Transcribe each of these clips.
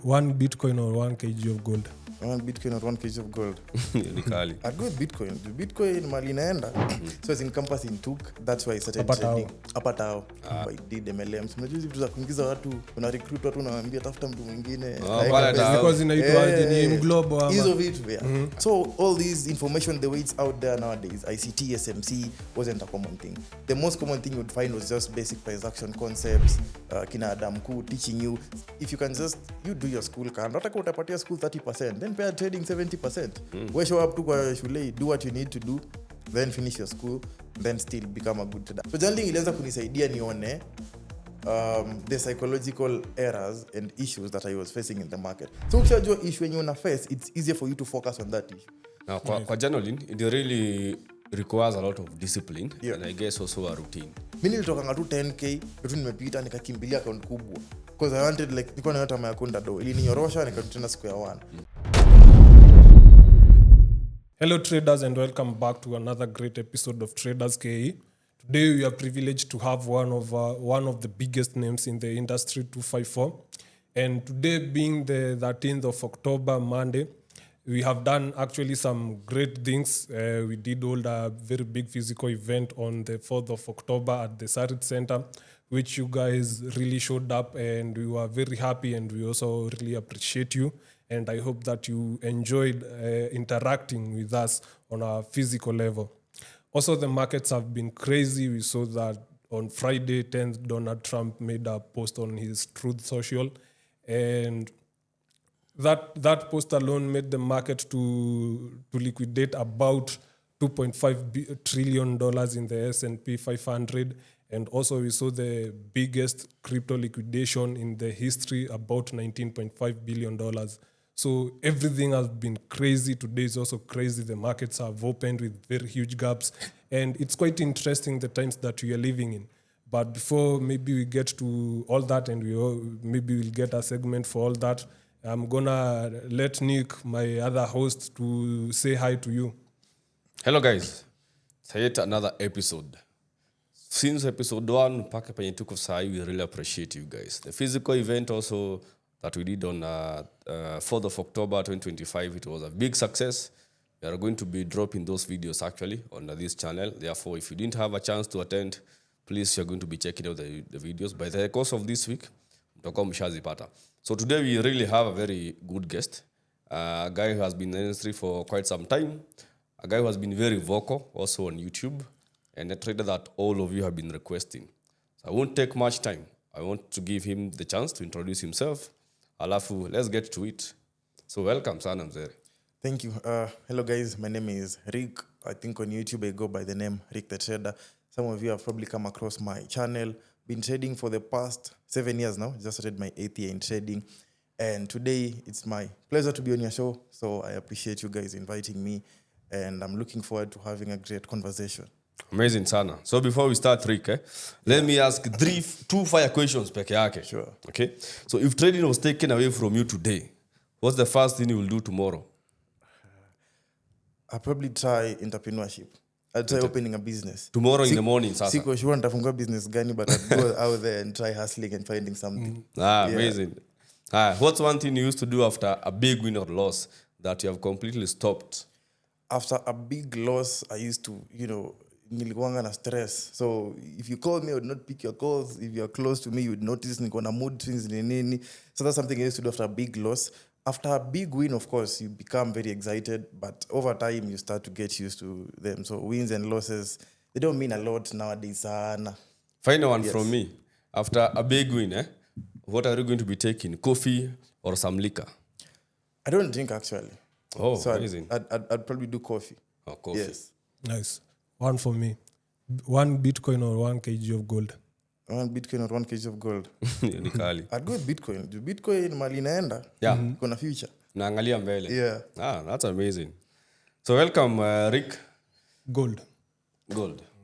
1 Bitcoin or 1 kg of gold? 1 Bitcoin or 1 kg of gold? Nikali. I'd go with Bitcoin. Bitcoin mali inaenda. So it's encompassing took. That's why I started trading. Hapa tao. I did MLMs. Unajua hizi vitu za kuingiza watu, una recruit watu unawaambia tafuta mtu mwingine. Because inaitwa ni global. Hizo vitu yeah. So all these information the way it's out there nowadays, ICT, SMC wasn't a common thing. The most common thing you would find was just basic price action concepts, kina Adam Ku teaching you if you can just you do your school can nataka utapatia school 30%, then pay trading 70%. We show up to kwa shule, do what you need to do, then finish your school, then still become a good trader. So journaling ilianza kunisaidia nione the psychological errors and issues that I was facing in the market. So ukishajua issue when you una face, it's easier for you to focus on that issue. Now, kwa journaling, it really requires a lot of discipline, and I guess also a routine. Mimi nilitokanga tu 10k, tu nimepita nikakimbilia account kubwa. Because I wanted like niko na hata my account do. Ili ninyorosha nikarudi tena siku ya 1. Hello traders and welcome back to another great episode of Traders KE. Today we are privileged to have one of the biggest names in the industry, 254. And today being the 13th of October, Monday, we have done actually some great things. We did hold a very big physical event on the 4th of October at the Sarit Center, which you guys really showed up and we were very happy and we also really appreciate you. And I hope that you enjoyed interacting with us on a physical level. Also, the markets have been crazy. We saw that on Friday 10th, Donald Trump made a post on his Truth Social. And that post alone made the market to liquidate about $2.5 trillion in the S&P 500. And also we saw the biggest crypto liquidation in the history, about $19.5 billion. So everything has been crazy. Today is also crazy. The markets have opened with very huge gaps. And it's quite interesting the times that we are living in. But before maybe we get to all that and maybe we'll get a segment for all that, I'm going to let Nick, my other host, to say hi to you. Hello guys. It's yet another episode. Since episode 1, mpaka penye tuko sahi, we really appreciate you guys. The physical event also that we did on 4th of October 2025, it was a big success. We are going to be dropping those videos actually on this channel. Therefore, if you didn't have a chance to attend, please, you're going to be checking out the videos. By the course of this week, mtakuwa mshazipata. So today we really have a very good guest, a guy who has been in the industry for quite some time, a guy who has been very vocal also on YouTube, and a trader that all of you have been requesting. So I won't take much time. I want to give him the chance to introduce himself. Alafu, let's get to it. So welcome, Sana Mzere. Thank you. Hello guys, my name is Rick. I think on YouTube I go by the name Rick the Trader. Some of you have probably come across my channel. Been trading for the past 7 years now. Just started my 8th year in trading. And today it's my pleasure to be on your show. So I appreciate you guys inviting me. And I'm looking forward to having a great conversation. Amazing, Sana. So before we start, Rick, let me ask two fire questions peke yake. Sure. Okay. So if trading was taken away from you today, what's the first thing you will do tomorrow? I'll probably try entrepreneurship. I'll try opening a business. Tomorrow in the morning, sasa. Siko sure nitafungua business gani, but I'll go out there and try hustling and finding something. Amazing. What's one thing you used to do after a big win or loss that you have completely stopped? After a big loss, I used to, nilikuanga na stress. So if you call me, I would not pick your calls. If you're close to me, you would notice niko na mood swings nini. So that's something I used to do after a big loss. After a big win, of course, you become very excited, but over time you start to get used to them. So wins and losses, they don't mean a lot nowadays. Final one from me. After a big win, what are you going to be taking? Coffee or some liquor? I don't drink actually. Oh, so amazing. I'd probably do coffee. Oh, coffee. Yes. Nice. One for me. 1 Bitcoin or 1 kg of gold? 1 Bitcoin or 1 kg of gold? Nikali. I'd go with Bitcoin. Bitcoin mali inaenda. Yeah. Kuna future. Naangalia mbele. Yeah. That's amazing. So welcome, Rick. Gold.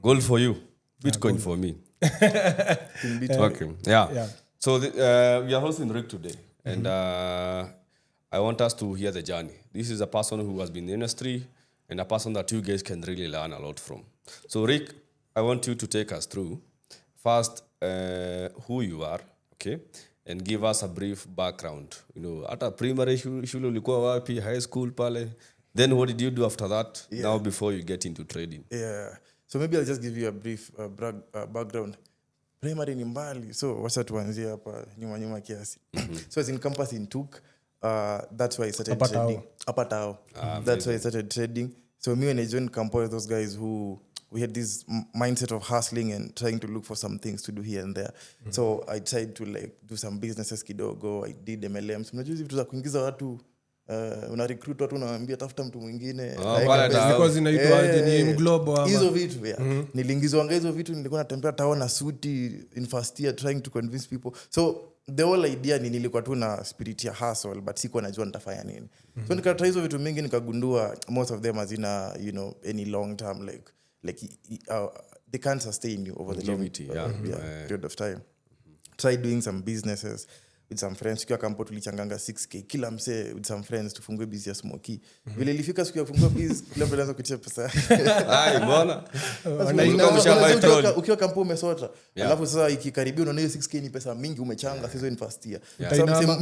Gold for you. Bitcoin for me. Okay. Yeah. So we are hosting Rick today. And I want us to hear the journey. This is a person who has been in the industry and a person that you guys can really learn a lot from. So Rick, I want you to take us through first who you are, okay, and give us a brief background. Hata primary shule ulikuwa wapi, high school pale. Then what did you do after that? Now before you get into trading. Yeah. So maybe I'll just give you a brief background. Primary ni mbali. So wacha tuanzie hapa nyuma kiasi. So I was in campus in Tuk. That's why I started trading. Apatao. That's why I started trading. So me when I joined campus, those guys who we had this mindset of hustling and trying to look for some things to do here and there. So I tried to like do some businesses kidogo. I did MLMs. Mnajua hizi vitu za kuingiza watu una recruit watu unawaambia tafuta mtu mwingine because inaitwa ni global ama hizo vitu niliingizwa hizo vitu, nilikuwa natembea town na suti in first year trying to convince people. So the whole idea ni nilikuwa tu na spirit ya hustle but sikuwa najua nitafanya nini. So nikatry hizo vitu mingi, nikagundua most of them hazina any long term like they can't sustain you over the long period of time. Try doing some businesses with some friends. Kwa kampo tulichanganga 6k kila mse with some friends tufungue business ya smoky. Vile ilifika siku ya kufungua business kila mtu anaanza kutia pesa. Ai mbona? Ukiwa kampo umesota. Alafu sasa ikikaribia unaona hiyo 6k ni pesa mingi umechanga hizo in first year.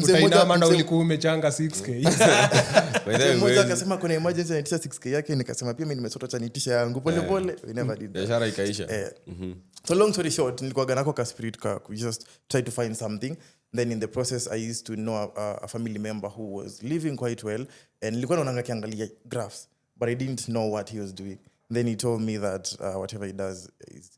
Utainama na ulikuwa umechanga 6k. Mmoja akasema kuna emergency anitisha 6k yake, nikasema pia mimi nimesota cha nitisha yangu pole pole. We never did that. Biashara ikaisha. So long story short, nilikuwa ganako ka spirit ka just try to find something. Then in the process I used to know a family member who was living quite well, and nilikuwa naona kiangalia graphs but I didn't know what he was doing. Then he told me that whatever he does is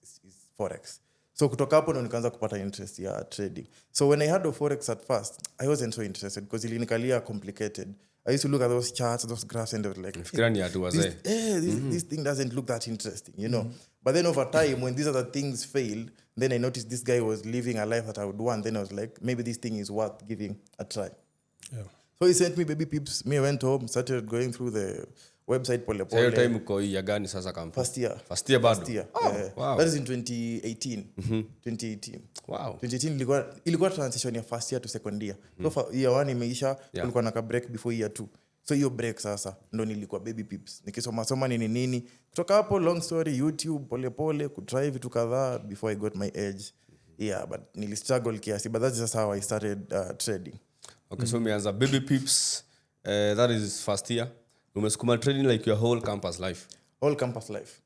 forex. So kutoka hapo ndo nikaanza kupata interest ya trading. So when I heard of forex at first, I wasn't so interested because ilinikalia complicated. I used to look at those charts, those graphs, and I was like, this thing doesn't look that interesting, But then over time, when these other things failed, then I noticed this guy was living a life that I would want. Then I was like, maybe this thing is worth giving a try. Yeah. So he sent me baby pips. Me, I went home, started going through the website. Pole. So your time uko ya gani sasa kampo? First year bado? First year. Wow. That is in 2018. 2018. Wow. 2018 ilikuwa transition ya first year to second year. So year 1 imeisha, kulikuwa na break before year 2. So hiyo break sasa ndo nilikuwa baby pips. Nikisoma nini. Kutoka hapo long story YouTube pole kutry vitu kadhaa before I got my edge. Yeah, but nilistruggle kiasi, but that's just how I started trading. Okay, so umeanza baby pips, that is first year. Umesukuma trading like your whole campus life. Whole campus life.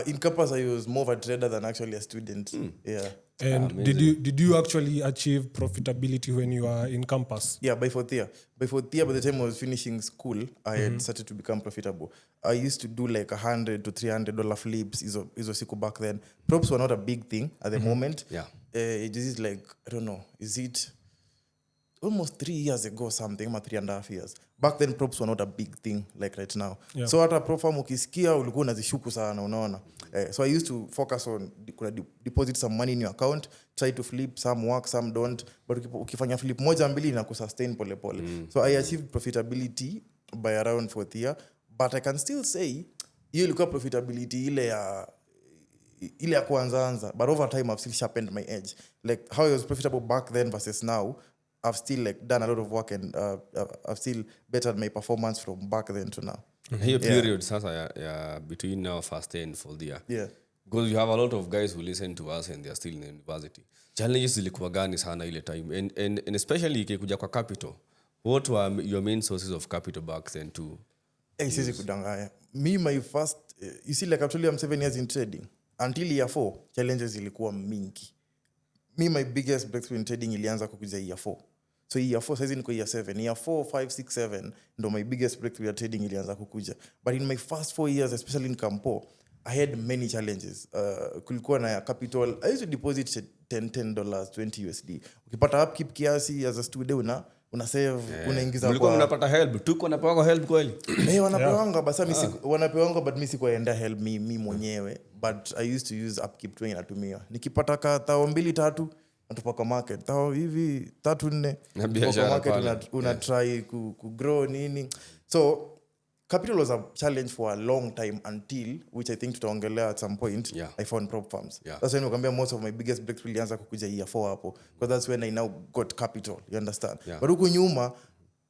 In campus I was more of a trader than actually a student. Yeah. And did you actually achieve profitability when you were in campus? Yeah, by fourth year, by the time I was finishing school, I had started to become profitable. I used to do like $100 to $300 flips. Izo siku back then. Props were not a big thing at the moment. Yeah. It is like, I don't know, is it almost 3 years ago something, or 3.5 years. Back then props were not a big thing like right now. Yeah. So hata profam ukisikia ulikuwa unazishuku sana unaona. So I used to focus on deposit some money in your account, try to flip, some work, some don't, but ukifanya flip moja mbili na kusustain pole pole. So I achieved profitability by around 4th year, but I can still say hiyo ilikuwa profitability ile ya kuanza, but over time I've still sharpened my edge. Like how I was profitable back then versus now, I've still like done a lot of work, and I've still bettered my performance from back then to now. Hiyo period sasa ya between now first and full year. Yeah. Because you have a lot of guys who listen to us and they are still in university. Challenges zilikuwa gani sana ile time, and especially ikikuja kwa capital. What were your main sources of capital back then too? Sisi kudanganya. Me, my first, you see, like actually I'm 7 years in trading. Until year 4, challenges ilikuwa mingi. Me, my biggest breakthrough in trading ilianza kukuja year 4. So year 4, saizi niko year 7. Year 4, 5, 6, 7, ndo my biggest breakthrough in trading ilianza kukuja. But in my first 4 years, especially in Campo, I had many challenges. Kulikuwa na capital. I used to deposit $10, $20 USD. Ukipata upkeep kiasi as a student, una save, unaingiza kwa. Ulikuwa unapata help, tuko unapewa help kweli? Wanapewanga basa wanapewanga, but mimi sikuenda help mimi mwenyewe, but I used to use upkeep tu inatumia. Nikipata ka tao 2-3 natupa kwa market. Tao hivi 3-4 kwa market una try ku grow nini. So capital was a challenge for a long time until, which I think tutaongelea at some point, I found prop firms. That's when ukambia most of my biggest breakthrough ilianza kukuja year 4 hapo, because that's when I now got capital, you understand. But huko nyuma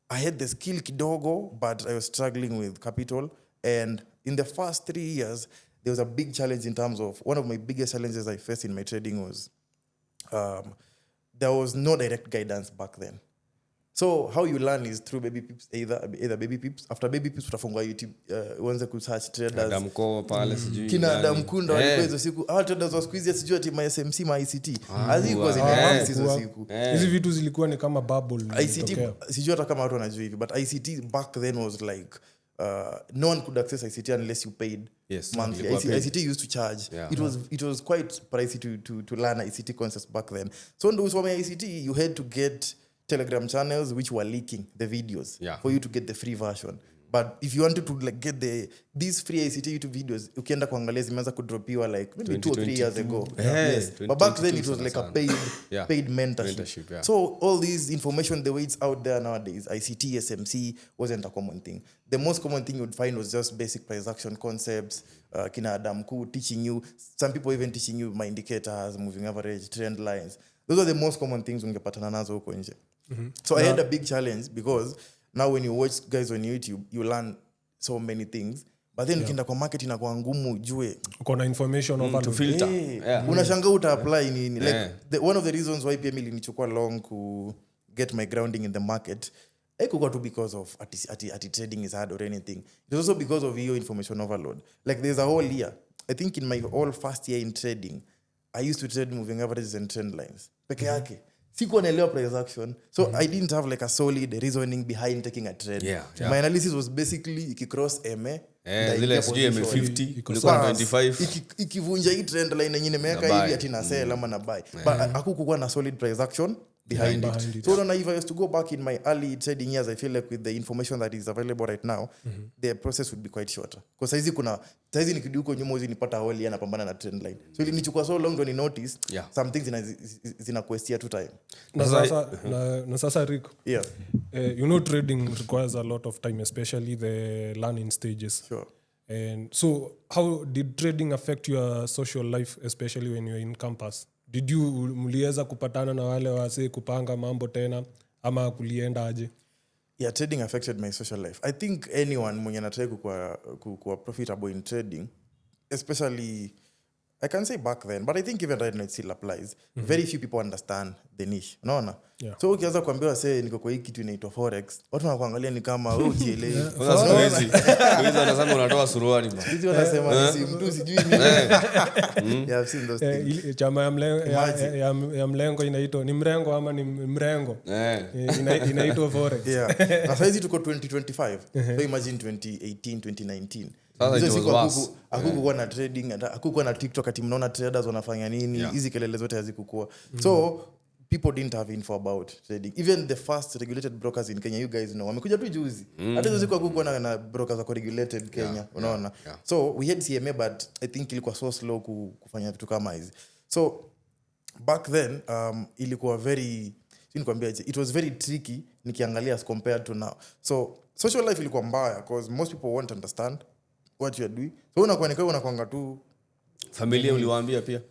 I had the skill kidogo, but I was struggling with capital. And in the first 3 years there was a big challenge in terms of, one of my biggest challenges I faced in my trading was there was no direct guidance back then. So how you learn is through baby peeps, either baby peeps. After baby peeps utafungua YouTube, uanze kusearch traders. Adam Ko pale sijui. Kina Adam Kunda walikuwa hizo siku. Traders wa squeeze sijui ati my SMC my ICT. Aziko zinaanza hizo siku. Hizi vitu zilikuwa ni kama bubble. ICT sijui hata kama watu wanajua hivi, but ICT back then was like no one could access ICT unless you paid monthly. ICT used to charge. Yeah. It was quite pricey to learn ICT concepts back then. So those who ICT, you had to get Telegram channels which were leaking the videos for you to get the free version. But if you wanted to like get these free ICT YouTube videos, ukienda kuangalia zimeanza kudropiwa like maybe 2 or 3 years ago. Yes. But back then it was like a paid mentorship. Yeah. So all these information, the way it's out there nowadays, ICT, SMC wasn't a common thing. The most common thing you would find was just basic price action concepts, kina Adam Ku teaching you, some people even teaching you my indicators, moving average, trend lines. Those are the most common things ungepatana nazo huko nje. So I had a big challenge because now when you watch guys on YouTube, you learn so many things. But then ukienda kwa market inakuwa ngumu ujue. Uko na information overload. To filter. Unashanga uta apply nini. Like one of the reasons why PML ilinichukua long to get my grounding in the market, haikuwa tu because of ati trading is hard or anything. It was also because of your information overload. Like there's a whole year. I think in my whole first year in trading, I used to trade moving averages and trend lines. Peke yake. Sikuwa naelewa price action. So I didn't have like a solid reasoning behind taking a trade. My analysis was basically ikicross MA. Zile SG MA50, kulikuwa 25. Ikivunja hii trend line yenye nimeweka hivi ati na sell ama na buy. But hakukuwa na solid price action behind it. So now if I was to go back in my early trading years, I feel like with the information that is available right now, the process would be quite shorter. Because saizi nikirudi huko nyuma hizi nipata whole year napambana na trend line. So ilinichukua so long to notice some things zina question to time. Na sasa Rick. Yeah. You know trading requires a lot of time, especially the learning stages. Sure. And so how did trading affect your social life, especially when you're in campus? Did you mliweza kupatana na wale wase kupanga mambo tena ama kulienda aje? Yeah, trading affected my social life. I think anyone mwenye anataka kuwa profitable in trading, especially I can say back then, but I think even right now it still applies. Very few people understand the niche. Unaona? So ukianza kuambiwa say niko kwa hii kitu inaitwa forex, watu wanakuangalia ni kama wewe ujielewi. Hizo anasema unatoa suruali bwana. Hizo wanasema si mtu sijui nini. Yeah, I've seen those things. Chama ya mlengo inaitwa ni mrengo ama ni mrengo. Inaitwa forex. Yeah. Na sasa hizi tuko 2025. So imagine 2018, 2019. Hakukuwa na trading, hakukuwa na TikTok ati mnaona traders wanafanya nini, hizi kelele zote hazikukua. So people didn't have info about trading. Even the first regulated brokers in Kenya, you guys know, wamekuja tu juzi. Hata hizo siku hakukuwa na brokers wako regulated Kenya, unaona. So we had CMA, but I think ilikuwa so slow kufanya vitu kama hizi. So back then ilikuwa it was very tricky nikiangalia as compared to now. So social life ilikuwa mbaya because most people won't understand what you are doing. So unakuanga tu familia uliwaambia pia?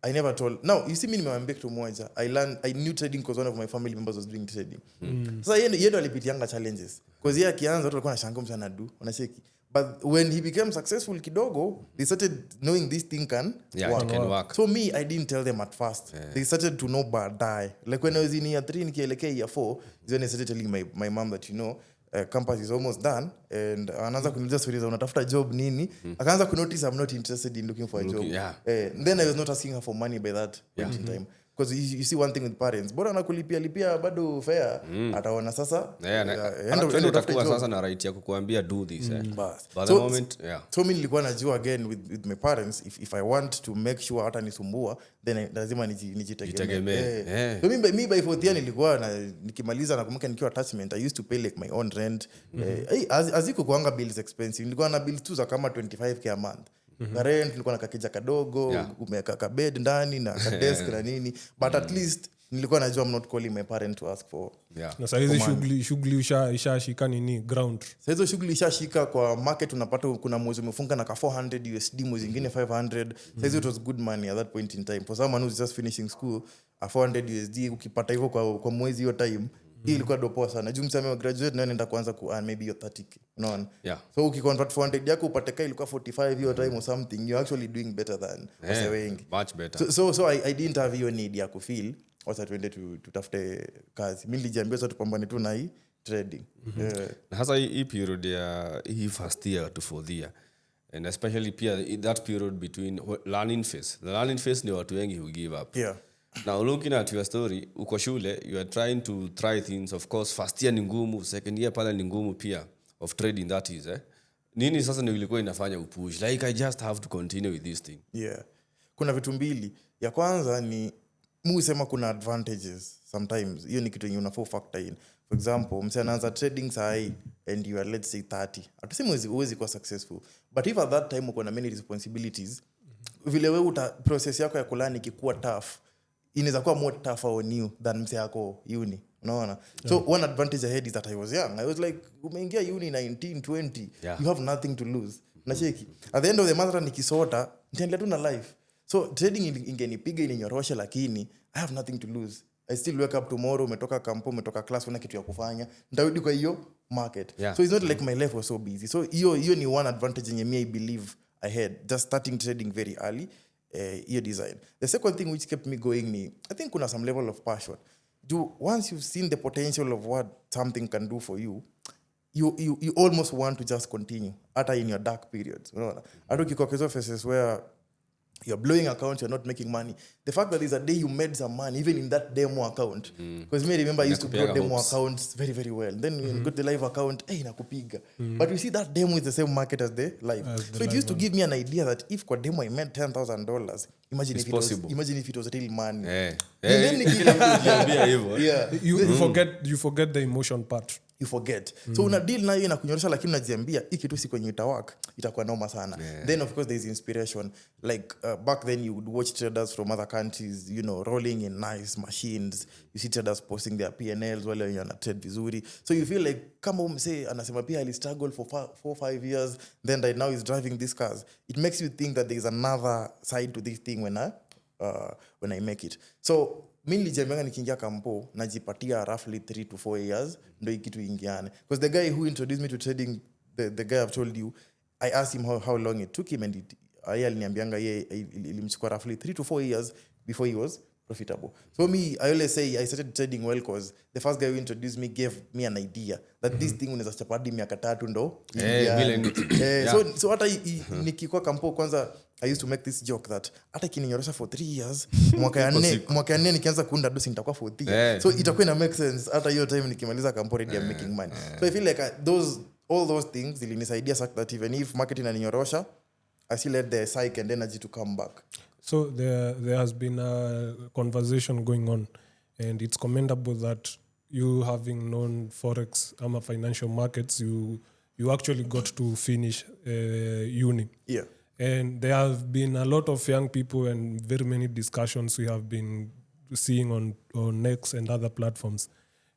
I never told. Now, you see me nimewaambia kitu moja. I knew trading because one of my family members was doing trading. Sasa yeye ndo alipitianga challenges. Because yeye akianza watu walikuwa wanashangaa mtu anadu, unacheki. But when he became successful kidogo, they started knowing this thing can work. So me, I didn't tell them at first. They started to know baadaye. Like when I was in year 3 nikielekea year 4, then I started telling my mom that, you know, campus is almost done, and anaanza kuniuliza stories unatafuta job nini. Akaanza kunotice I'm not interested in looking for a job. Then I was not asking her for money by that point in time. Because you see one thing with parents, bora anakulipia bado fair, ataona sasa endo utakuwa sasa na right ya kukuambia do this. But the moment so mimi nilikuwa najua again with my parents, if I want to make sure hata nisumbua, then lazima nijitegemee. So mimi by 4th year nilikuwa nikimaliza nakumbuka nikiwa attachment, I used to pay like my own rent. Aziko kuanga bills expensive, nilikuwa na bills tu za kama 25k a month. Rent nilikuwa na kakija kadogo, umeka ka bed ndani na ka desk na nini, but at least nilikuwa najua I'm not calling my parent to ask for. Na sasa hizi shughuli ishashika nini ground. Sasa hizo shughuli ishashika kwa market, unapata kuna mwezi umefunga na ka $400 USD, mwezi mwingine $500. Sasa it was good money at that point in time for someone who's just finishing school. A $400 USD ukipata hivyo kwa mwezi hiyo time hii ilikuwa dopoa sana juu msame wa graduate na nenda kuanza ku earn maybe your 30k unaona Yeah. so ukiconvert 400 yako upate kai ilikuwa 45 hiyo time or something you're actually doing better than wase wengi Much better. so I didn't have hiyo need ya kufeel wasa tuende tutafute kazi mimi nilijiambia sasa tupambane tu na hii trading Na hasa hii period ya hii first year to fourth year and especially pia that period between learning phase. The learning phase ni watu wengi who give up. yeah Now looking at your story, uko shule, you are trying to try things. Of course, first year ni ngumu, second year pale ni ngumu pia of trading that is. Nini sasa ndio ilikuwa inafanya upush? Like I just have to continue with this thing. yeah kuna vitu mbili ya kwanza ni sema kuna advantages sometimes hiyo ni kitu yenye unafaa factor in for example mse anaanza trading sahi and you are let's say 30 atuseme uwezi kuwa successful but if at that time uko na many responsibilities vile wewe process yako ya kulani ikikuwa tough inaweza kuwa more tough on you than mse yako uni unaona so one advantage I had is that I was young I was like umeingia uni 19 20 you have nothing to lose nacheki at the end of the month nikisota nitaendelea tu na life so trading ingenipiga ininyorosha lakini I have nothing to lose I still wake up tomorrow umetoka kampo umetoka class una kitu ya kufanya nitarudi kwa hiyo market so it's not like my life was so busy so hiyo ni one advantage yenye I believe I had just starting trading very early your design the second thing which kept me going ni I think kuna some level of passion once you've seen the potential of what something can do for you you almost want to just continue hata in your dark periods unaona hata ukikokezo phases where you're blowing accounts, you're not making money. The fact that there's a day you made some money, even in that demo account. Because me, remember, I used to grow demo accounts very, very well. Then when you got the live account, nakupiga. But you see, that demo is the same market as the live. So it used to give me an idea that if kwa demo I made $10,000, imagine if it was real money. You forget the emotion part. You forget so una deal nayo inakunyorosha lakini unajiambia hiki tu si kwenye itawaka itakuwa noma sana then of course there is inspiration like back then you would watch traders from other countries rolling in nice machines you see traders posting their P&Ls wale wenye wana trade vizuri so you feel like kama umse anasema pia ali struggle for 4-5 years then right now he's driving these cars it makes you think that there is another side to this thing when I make it so mimi nilijamanga nikiingia kampo najipatia roughly 3 to 4 years ndio kitu ingiane because the guy who introduced me to trading the guy I've told you I asked him how long it took him and aliniambianga yeye ilimchukua roughly 3 to 4 years before he was profitable so me I always say I started trading well because the first guy who introduced me gave me an idea that this thing unaweza chapa hadi miaka 3 ndo so hata nikikuwa kampo kwanza I used to make this joke that hata kininyorosha for 3 years mwaka ya 4 nikianza kuunda dosi nitakuwa 40 so itakuwa ina make sense hata hiyo time nikimaliza kampo ready I'm making money so I feel like all those things zilinisaidia such that even if marketing inaninyorosha I still had the psyche and energy to come back so there has been a conversation going on and it's commendable that you having known forex ama financial markets you actually got to finish uni and there have been a lot of young people and very many discussions we have been seeing on Next and other platforms.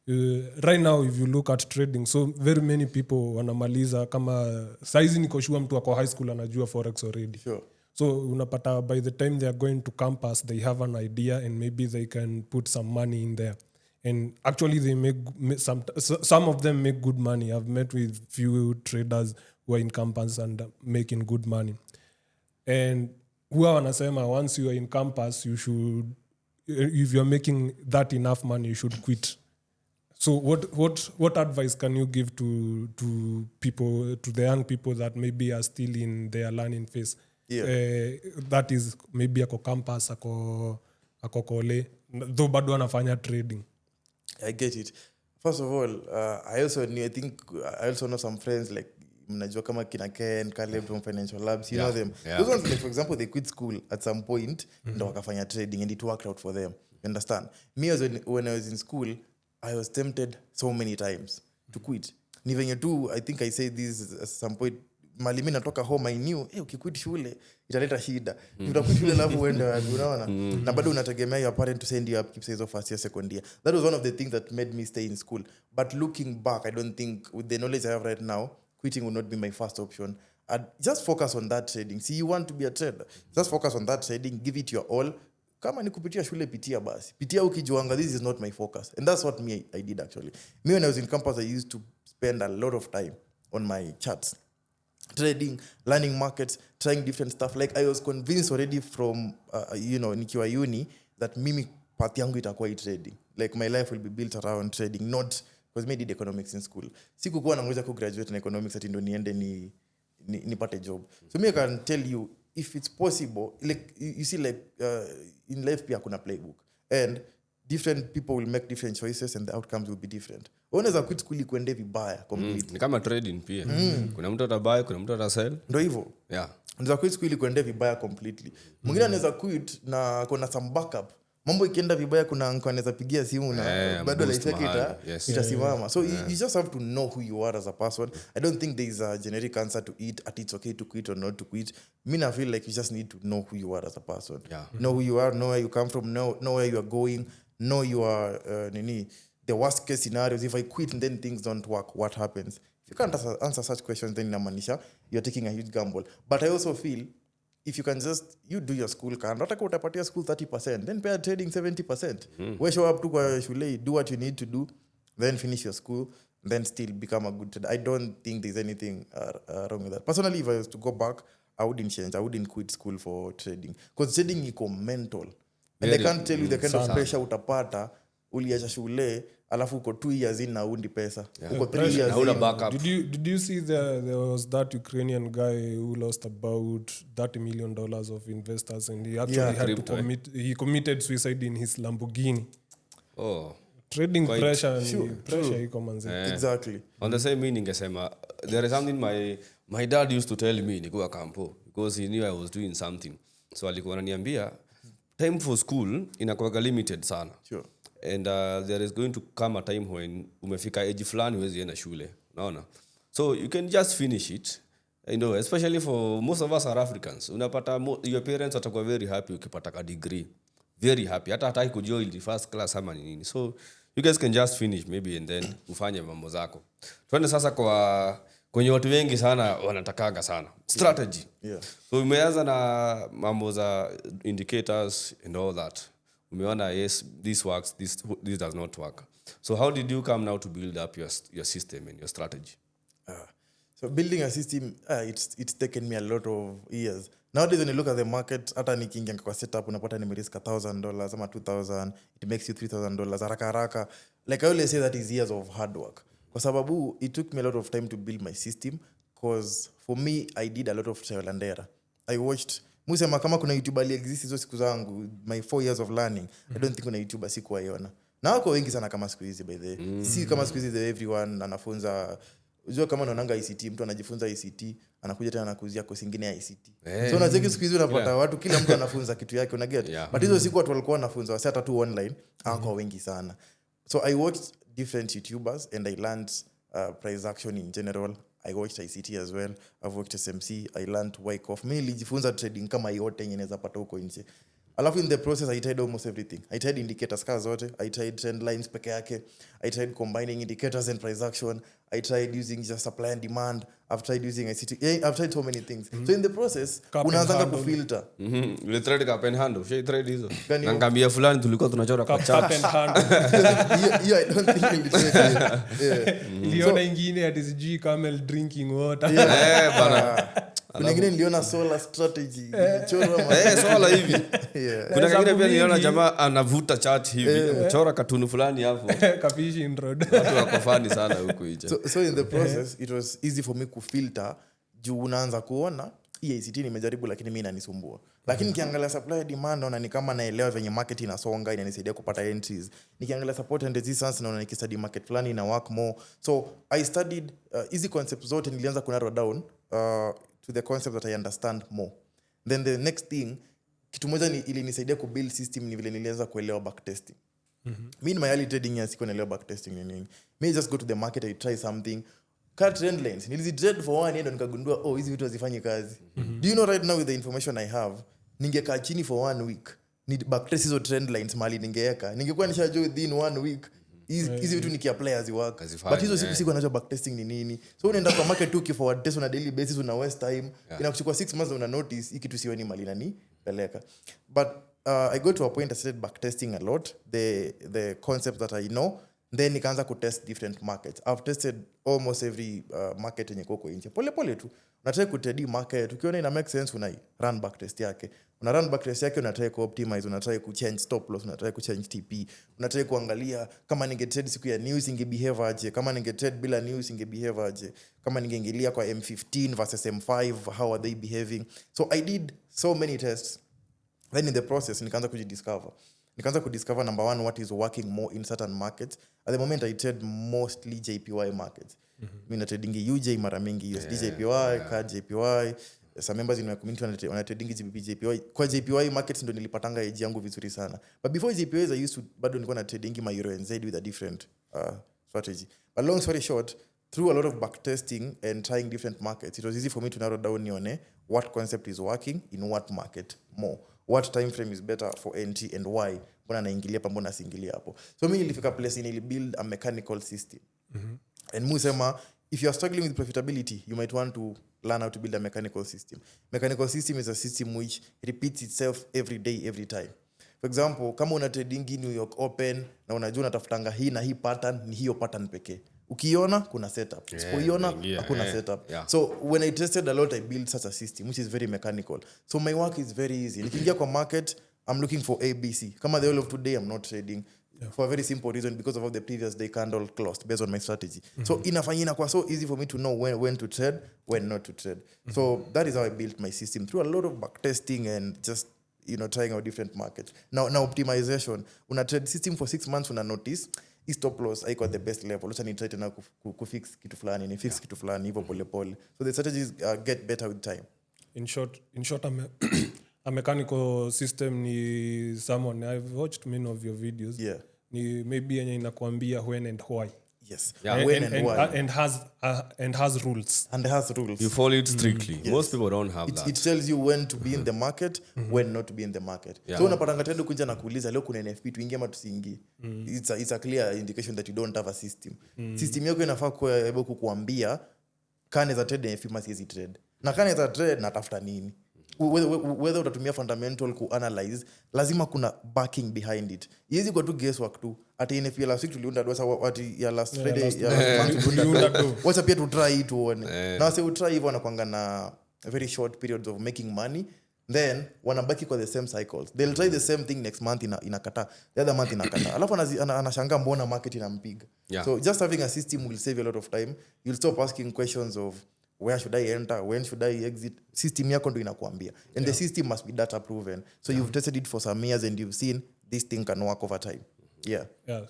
Right now, if you look at trading, so very many people wanamaliza kama saizi niko sure mtu wako high school anajua forex already. Sure. So unapata by the time they are going to campus, they have an idea and maybe they can put some money in there. And actually they make some of them make good money. I've met with few traders who are in campus and making good money. And huwa wanasema once you are in campus you should, if you're making that enough money you should quit. So what advice can you give to people, to the young people that maybe are still in their learning phase? That is maybe ako campus ako kole though bado anafanya trading. I get it. First of all, I also know some friends like mnajua kama kina Ken, Caleb from Financial Labs, you know them. Those ones, like for example, they quit school at some point ndo wakafanya trading and it worked out for them. You understand? Me as when I was in school, I was tempted so many times to quit. Ni venye tu, I think I said this at some point, mali mimi natoka home I knew, ukiquit shule italeta shida. Utaquit shule alafu uende unaona? Na bado unategemea your parent to send you up keep says first year second year. That was one of the things that made me stay in school. But looking back, I don't think with the knowledge I have right now, quitting would not be my first option. I'd just focus on that trading. See, you want to be a trader, just focus on that trading, give it your all, kama ni kupitia shule pitia basi. Pitia ukijuanga this is not my focus. And that's what I did actually. Me when I was in campus I used to spend a lot of time on my charts. Trading, learning markets, trying different stuff. Like I was convinced already from nikiwa uni that mimi path yangu itakuwa trading. Like my life will be built around trading, not because me did economics in school. Sikukuwa nangoja ku graduate in economics ati ndo niende nipate job. So me I can tell you if it's possible, like you see like in life pia kuna playbook and different people will make different choices and the outcomes will be different. Unaweza quit school kuende vibaya completely. Ni kama trading pia. Kuna mtu atabuy, kuna mtu atasell. Ndio hivyo. Yeah. Unaweza quit school kuende vibaya completely. Mwingine anaweza quit na kuna some backup. Mambo ikienda vibaya kuna anaweza pigia simu na bado life yake itasimama. So you just have to know who you are as a person. I don't think there is a generic answer to it at it's okay to quit or not to quit. I feel like you just need to know who you are as a person. Yeah. Know who you are, know where you come from, know where you are going, know your the worst case scenarios. If I quit and then things don't work, what happens? If you can't answer such questions, then inamaanisha you're taking a huge gamble. But I also feel if you can just you do your school can nataka utapatia school 30%, then pay trading 70%. We show up to kwa shule, do what you need to do, then finish your school, then still become a good trader. I don't think there's anything wrong with that. Personally, if I was to go back, I wouldn't change. I wouldn't quit school for trading because trading iko mental. And I can't tell you the kind of pressure utapata uliacha shule alafu uko 2 years in na undi pesa. Uko 3 years in. Backup. Did you see there was that Ukrainian guy who lost about $30 million of investors and he actually had to he committed suicide in his Lamborghini. Oh. Trading pressure iko manzi. Exactly. On the same meaning ningesema there is something my dad used to tell me nikuwa kampo because he knew I was doing something. So alikuwa ananiambia time for school inakuwa limited sana. Sure. And there is going to come a time when umefika age fulani huwezi enda shule, unaona? So you can just finish it, especially for most of us are Africans. Unapata your parents watakuwa very happy ukipata a degree, very happy, hata hataki kujua ili first class ama nini. So you guys can just finish maybe and then ufanye mambo zako. Tuende sasa kwenye watu wengi sana wanatakaga sana strategy. So umeanza na mambo za indicators and all that. Umeona yes, this works, this does not work. So how did you come now to build up your system and your strategy? So building a system, it's taken me a lot of years. Nowadays when you look at the market, hata nikiingia kwa setup unapata nimerisk $1,000 ama $2,000, it makes you $3,000 haraka. Like I always say that is years of hard work. Kwa sababu it took me a lot of time to build my system because for me I did a lot of trial and error. I watched Musema kama kuna YouTube ali exist hizo siku zangu, my 4 years of learning, I don't think kuna YouTube sikuwaiona. Na wako wengi sana kama siku hizi by the way. Si kama siku hizi everyone anafunza. Unajua kama unaonanga ICT, mtu anajifunza ICT, anakuja tena anakuzia course nyingine ya ICT. So unacheki siku hizi unapata watu kila mtu anafunza kitu yake, una get. But hizo siku watu walikuwa wanafunza wasi hata tu online, hawako wengi sana. So I watched different YouTubers and I learned price action in general. I watched ICT as well. I've watched SMC. I learned Wyckoff. Mimi nilijifunza trading kama yote yenye naweza pata huko nje. Alafu in the process I tried almost everything. I tried indicators ka zote. I tried trend lines peke yake. I tried combining indicators and price action. I tried using just supply and demand. I've tried using ICT. I've tried so many things. So in the process unaanza kufilter. Ule trade cup and handle. She trade hizo. Na ngambia fulani tulikuwa tunachora kwa chart. Cup and handle. I don't think we trade. Liona ingine at SG camel drinking water. Bana. Kuna ingine niliona solar strategy. Solar hivi. Kuna ingine pia niliona jamaa anavuta chart hivi. Chora katuni fulani hapo. Fishing rod. Watu wako fani sana huko nje. So in the process it was easy for me kufilter juu unaanza kuona ICT nimejaribu lakini mimi inanisumbua. Lakini nikiangalia supply and demand naona ni kama naelewa venye market inasonga, inanisaidia kupata entries. Nikiangalia support and resistance naona nikistudy market fulani ina work more. So I studied easy concepts zote nilianza ku narrow down to the concept that I understand more. Then the next thing kitu moja ilinisaidia ku build system ni vile nilianza kuelewa backtesting. Me in my early trading years sikuwa naelewa backtesting ni nini. Me just go to the market, I try something. Cut trend lines. Nilizi trade for one year ndo nikagundua hizi vitu hazifanyi kazi. Do you know right now with the information I have, ningekaa chini for 1 week. Ni backtest hizo trend lines mali ningeweka. Ningekuwa nishajua within 1 week hizi vitu nikiapply haziwork. But hizo siku anajua backtesting ni nini. So unaenda kwa market tu forward test on a daily basis, una waste time. Inakuchukua 6 months una notice hiki tu sioni mali nani peleka. But I got to a point I started backtesting a lot the concepts that I know, then nikaanza kutest different markets. I've tested almost every market yenye koko nje pole tu. Unataka kutrade market, ukiona ina make sense unai run backtest yake. Una run backtest yake, unataka kuoptimize, unataka kuchange stop loss, unataka kuchange TP, unataka kuangalia kama ningetrade siku ya news ingebehave aje, kama ningetrade bila news ingebehave aje, kama ningeingilia kwa M15 versus M5, how are they behaving. So I did so many tests. Then in the process nikaanza kudiscover number one, what is working more in certain markets. At the moment I trade mostly JPY markets. Mimi na trading UJ mara mingi, USD JPY, CAD JPY. Some members in my community wana trading GBP JPY. Kwa JPY markets ndo nilipatanga edge yangu vizuri sana. But before JPYs I used to bado nilikuwa na trading my Euro NZ with a different strategy. But long story short, through a lot of backtesting and trying different markets, it was easy for me to narrow down nione what concept is working in what market more. What time frame is better for entry and why? Mbona naingilia pa, mbona siingilia hapo. So mimi nilifika place ni build a mechanical system. And musema, if you are struggling with profitability, you might want to learn how to build a mechanical system. Mechanical system is a system which repeats itself every day, every time. For example, kama una trading New York Open na unajua unatafutanga hii na hii pattern, ni hiyo pattern pekee. Ukiona kuna setup, usipoiona hakuna setup. So when I tested a lot, I built such a system which is very mechanical. So my work is very easy. Nikiingia kwa market, I'm looking for ABC. Kama the whole of today I'm not trading for a very simple reason, because of how the previous day candle closed based on my strategy. So inafanyina kwa so easy for me to know when to trade, when not to trade. So that is how I built my system, through a lot of backtesting and just trying out different markets. Now optimization. Una trade system for 6 months, una notice stop loss haiko at the best level. Acha ni try tena kufix kitu fulani, ni fix kitu fulani hivyo pole pole. So the strategies get better with time. In short, a mechanical system ni someone, I've watched many of your videos. Yeah. Ni maybe yenye inakuambia when and why. Yes. Yeah. When and why. And has rules. And has rules. You follow it strictly. Yes. Most people don't have that. It tells you when to be in the market, when not to be in the market. Yeah. So unapatanga tendo kuja na kuuliza leo kuna NFP tuingie ama tusiingie. It's a clear indication that you don't have a system. System yako inafaa kuwa able kukuambia kane za trade NFP must easy trade. Na kane za trade natafuta nini? Whether utatumia fundamental ku-analyze, lazima kuna backing behind it. Yezi kwa tu guesswork tu. Ati NFP last week tuliunda dosa wati ya last Friday ya last month tuliunda. Wacha pia tu try it uone. Na wase utry hivyo wanakuanga na very short periods of making money. Then wanabaki kwa the same cycles. They'll try the same thing next month inakata. The other month inakata. Alafu anashangaa mbona market inampiga. So just having a system will save you a lot of time. You'll stop asking questions of where should I enter, when should I exit. System yako ndo inakuambia. And the system must be data proven. So you've tested it for some years and you've seen this thing can work over time. Yeah.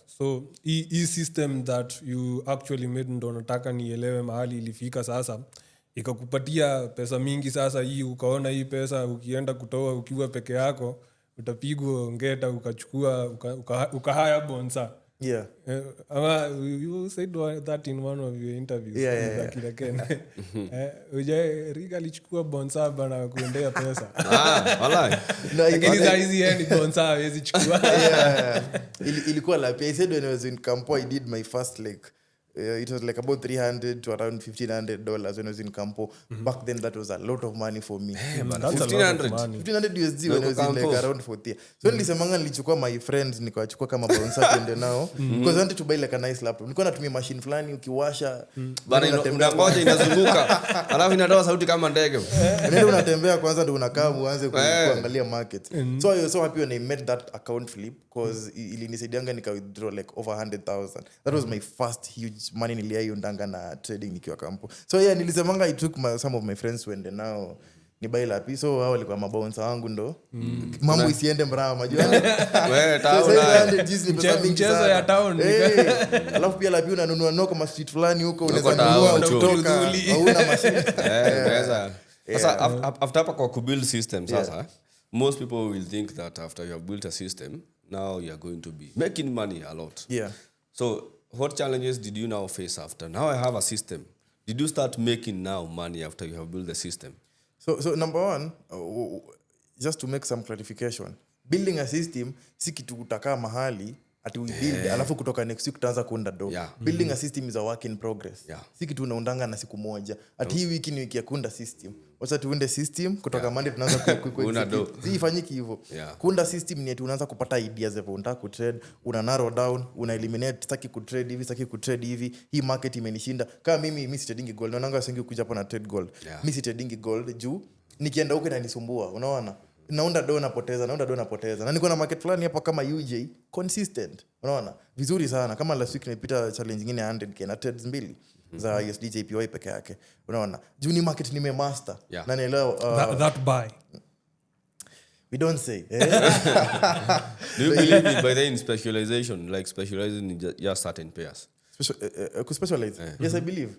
So hii system that you actually made ndo nataka nielewe mahali ilifika sasa. Ikakupatia pesa mingi sasa, hii ukaona hii pesa ukienda kutoa ukiwa peke yako utapigwa ngeta ukachukua ukahaya bonsa. Yeah. You said that in one of your interviews. Riga alichukua bonsa bana kuendea pesa. Walai. Lakini saa hizi ni bonsa hawezi chukua. Ilikuwa la pia. I said when I was in Campo, I did my first it was like about $300 to around $1,500 when I was in Campo. Back then that was a lot of money for me. That's a lot of money. $1,500 USD when I was in like around 40. So nilisemanga nilichukua my friends nikawachukua kama bouncer twende nao, because I wanted to buy like a nice laptop. Nilikuwa natumia machine fulani ukiwasha bana unangoja inazunguka alafu inatoa sauti kama ndege. Unaenda unatembea kwanza ndio unakaa uanze kuangalia market. So I was so happy when I made that account flip, because ilinisaidianga nika withdraw like over 100,000. That was my first huge money niliaiundanga na trading nikiwa Campo. So yeah, nilisemanga I took some of my friends wende nao ni buy lapi. So hao walikuwa mabouncer wangu ndo mambo isiende mrama unajua. Wewe town mchezo ya town. Alafu pia lapi unanunua noko kama street fulani huko unaweza nunua kutoka hauna machine. Sasa after hapa kwa kubuild system sasa, most people will think that after you have built a system, now you are going to be making money a lot. Yeah. So what challenges did you now face after? Now I have a system. Did you start making now money after you have built the system? So number one, just to make some clarification, building a system si kitu utakaa mahali ati we build alafu kutoka next week tutaanza kuunda do. Building a system is a work in progress. Si kitu unaundanga na siku moja. Ati hii wiki ni wiki ya kuunda system. Wacha tuunde system kutoka Monday tunaanza kuunda do. Si ifanyiki hivyo. Kuunda system ni ati unaanza kupata ideas hapo unataka kutrade, una narrow down, una eliminate sitaki kutrade hivi, hii market imenishinda. Kama mimi si trading gold, naonanga wengi kuja hapa na trade gold. Mimi si trading gold juu nikienda huko inanisumbua, unaona? Naunda do napoteza. Na niko na market fulani hapa kama UJ consistent. Unaona? Vizuri sana. Kama last week nimepita challenge nyingine 100k na trades 2 za USD JPY peke yake. Unaona? Juu ni market nimemaster. Na naelewa that buy. We don't say. Do you believe by the in specialization, like specializing in just certain pairs? Specialize? Yes, I believe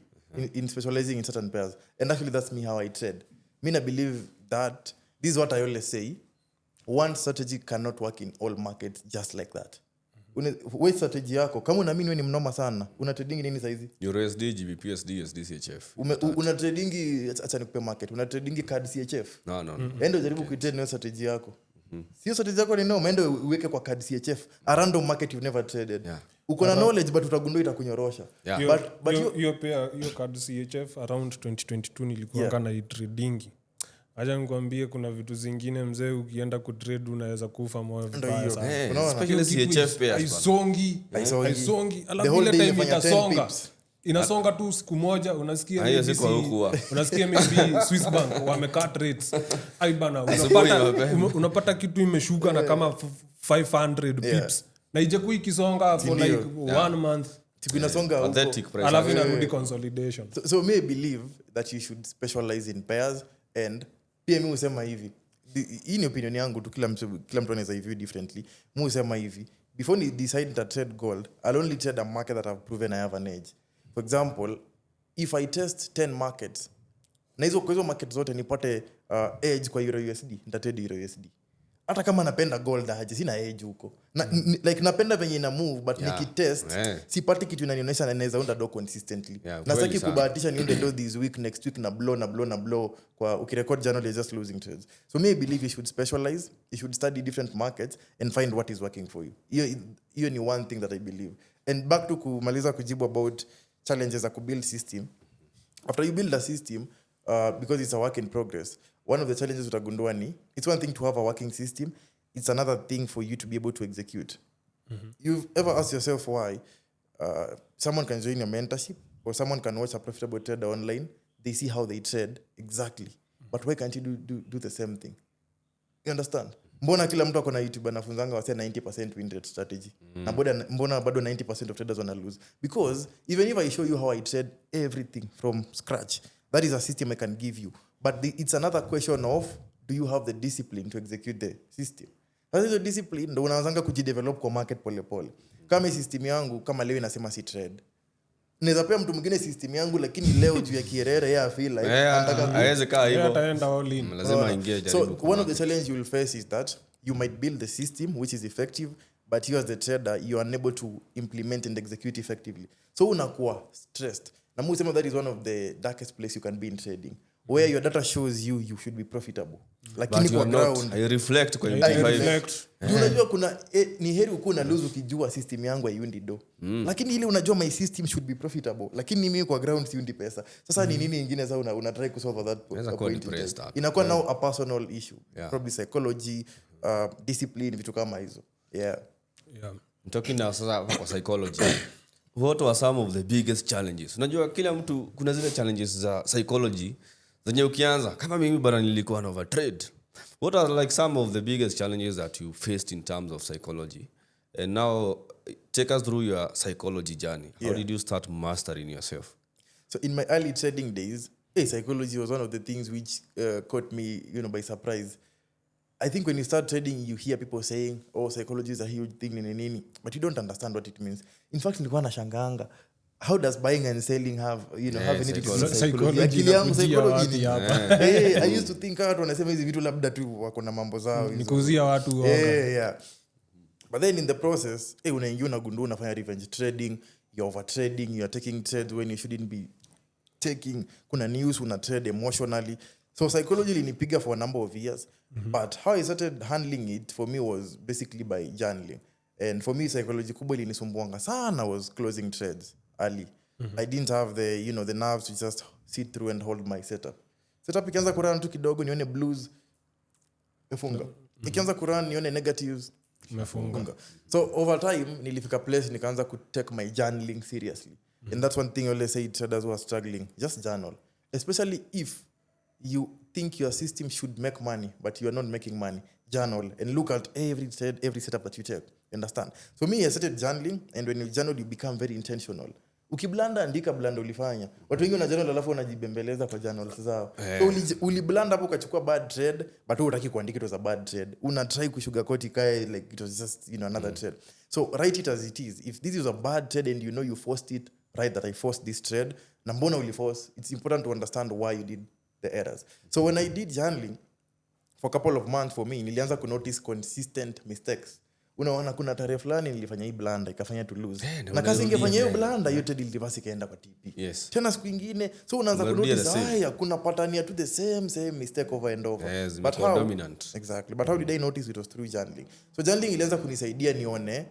in specializing in certain pairs. And actually that's me how I trade. I believe that this is what I always say. One strategy cannot work in all markets just like that. Wewe strategy yako kama unaamini wewe ni mnoma sana, una trading nini saizi? USD, GBP, USD, USD, CHF. Una trading acha nikupe market. Una trading card CHF. No. Endo jaribu kuitrade na strategy yako. Sio strategy yako ni no, endo uweke kwa card CHF. A random market you've never traded. Uko na knowledge but utagundua itakunyorosha. But your card CHF around 2022 nilikuwa na trading. Acha nikwambie kuna vitu zingine mzee ukienda kutrade unaweza kufa moyo vibaya sana. Especially CHF pairs. Haisongi. Alafu ile time itasonga. Inasonga tu siku moja unasikia maybe Swiss Bank wamecut rates. Ai bana unapata kitu imeshuka na kama 500 pips. Na ijaku ikisonga for like 1 month. Inasonga huko. Alafu inarudi consolidation. So may believe that you should specialize in pairs and pia mimi husema hivi. Hii ni opinion yangu tu, kila mtu anaweza view differently. Mimi husema hivi, before you decide to trade gold, I'll only trade a market that I've proven I have an edge. For example, if I test 10 markets, na hizo market zote nipate edge kwa Euro USD, nitatrade Euro USD. Hata kama napenda gold aje, sina edge huko. Like napenda venye ina move but nikitest sipati kitu inanionyesha na naweza unda do consistently. Na saki kubahatisha niende do this week, next week na blow kwa ukirecord journal you're just losing trades. So me believe you should specialize, you should study different markets and find what is working for you. Hiyo ni one thing that I believe. And back to kumaliza kujibu about challenges za kubuild system. After you build a system, because it's a work in progress, one of the challenges utagundua ni, it's one thing to have a working system, it's another thing for you to be able to execute. You've ever asked yourself why someone can join your mentorship or someone can watch a profitable trader online, they see how they trade exactly, but why can't you do the same thing? You understand? Mbona kila mtu akona YouTube anafunzanga wase 90% win rate strategy? Na mbona bado 90% of traders wana lose? Because even if I show you how I trade everything from scratch, that is a system I can give you. But it's another question of, do you have the discipline to execute the system? Sasa hiyo discipline ndio unaanza kujidevelop kwa market pole pole. Kama system yangu kama leo inasema si trade, naweza pea mtu mwingine system yangu lakini leo juu ya kierere yeye feel like anataka hawezi kaa hivyo, ataenda all in, lazima aingie jaribu. So one of the challenge you will face is that you might build the system which is effective, but you as the trader you are unable to implement and execute effectively. So unakuwa stressed. Na mimi sema that is one of the darkest place you can be in trading, where your data shows you should be profitable, lakini kwa ground I reflect kwa unajua kuna ni heri uko na lose ukijua system yangu haiendi do, lakini ile unajua my system should be profitable, lakini mimi kwa ground siundi pesa. Sasa ni nini nyingine sasa una try to solve that point? Inakuwa now a personal issue, probably psychology, discipline, vitu kama hizo. Talking now sasa kwa psychology, what are some of the biggest challenges? Unajua kila mtu kuna zile challenges za psychology zenye ukianza kama mimi bana nilikuwa na overtrade. What are like some of the biggest challenges that you faced in terms of psychology? And now take us through your psychology journey. How did you start mastering yourself? So in my early trading days, psychology was one of the things which caught me, by surprise. I think when you start trading, you hear people saying, "Oh, psychology is a huge thing," but you don't understand what it means. In fact, nilikuwa nashanganga, how does buying and selling have anything to do with psychology? Psychology. I used to think watu wanasema hizi vitu labda tu wako na mambo zao, nikuzia watu woga. But then in the process, unaingia unagundua unafanya revenge trading, you're overtrading, you're taking trades when you shouldn't be taking. Kuna news una trade emotionally. So psychology ilinipiga for a number of years. But how I started handling it for me was basically by journaling. And for me, psychology kubwa ilinisumbua sana was closing trades early. I didn't have the nerves to just sit through and hold my setup. Setup ikianza kurun tu kidogo nione blues mefunga. Ikianza kurun nione negatives mefunga. So over time nilifika place nikaanza to take my journaling seriously. And that's one thing I always say traders who are struggling, just journal. Especially if you think your system should make money but you are not making money, journal and look at every trade, every setup that you take. Understand? So me, I started journaling, and when you journal you become very intentional. Ukiblanda andika blanda ulifanya. Watu wengi wana journal alafu wanajibembeleza kwa journals zao. So uliblanda hapo ukachukua bad trade but wewe hutaki kuandika it was a bad trade. Una try kusugarcoat ikae like it was just another trade. So write it as it is. If this is a bad trade and you forced it, write that I forced this trade. Na mbona uliforce? It's important to understand why you did the errors. So when I did journaling for a couple of months, for me nilianza ku notice consistent mistakes. Unaona kuna tarehe fulani nilifanya hii blanda ikafanya to lose. Na kazi ingefanya hiyo blanda yote dilivasi kaenda kwa TP. Yes. Tena siku nyingine so unaanza ku notice haya kuna pattern ya to the same mistake over and over. Yes, but how dominant. Exactly. But how did I notice it was through journaling? So journaling ilianza kunisaidia nione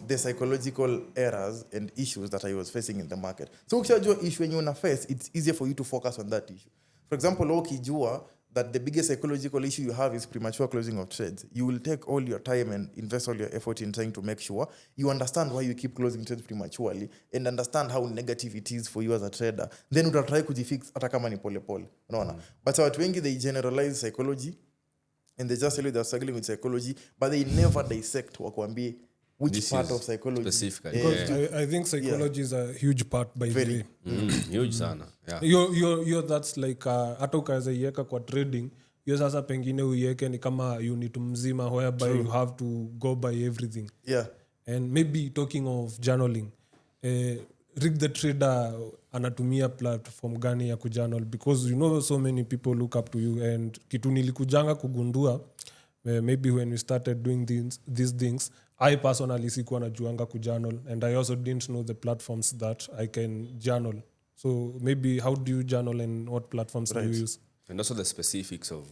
the psychological errors and issues that I was facing in the market. So ukijua issue when you una face, it's easier for you to focus on that issue. For example, ukijua that the biggest psychological issue you have is premature closing of trades, you will take all your time and invest all your effort in trying to make sure you understand why you keep closing trades prematurely and understand how negative it is for you as a trader. Then utatry kujifix hata kama ni pole pole. Unaona? But watu wengi they generalize psychology and they just tell you they're struggling with psychology, but they never dissect wakwambie which this part of psychology specifically. Because I think psychology is a huge part by the way. Huge sana. Yeah. You're that's like hata ukaweza iweka kwa trading, hiyo sasa pengine uiweke ni kama unit mzima whereby you have to go by everything. Yeah. And maybe talking of journaling, Rick the Trader anatumia platform gani ya kujournal, because so many people look up to you, and kitu nilikujanga kugundua maybe when we started doing these things, I personally sikuwa najuanga kujournal, and I also didn't know the platforms that I can journal. So maybe how do you journal and what platforms do you use? And also the specifics of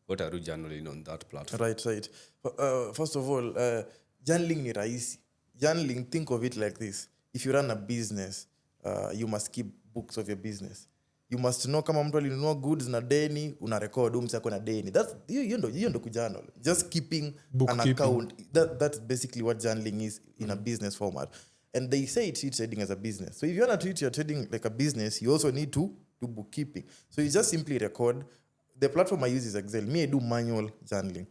what are you journaling on that platform. Right. First of all, journaling ni rahisi. Journaling, think of it like this. If you run a business, you must keep books of your business. You must know kama mtu alinunua goods na deni, una record msako na deni. Hiyo ndo kujournal. Just keeping an account. That's basically what journaling is in a business format. And they say treat trading as a business. So if you want to treat your trading like a business, you also need to do bookkeeping. So you just simply record. The platform I use is Excel. Me, I do manual journaling.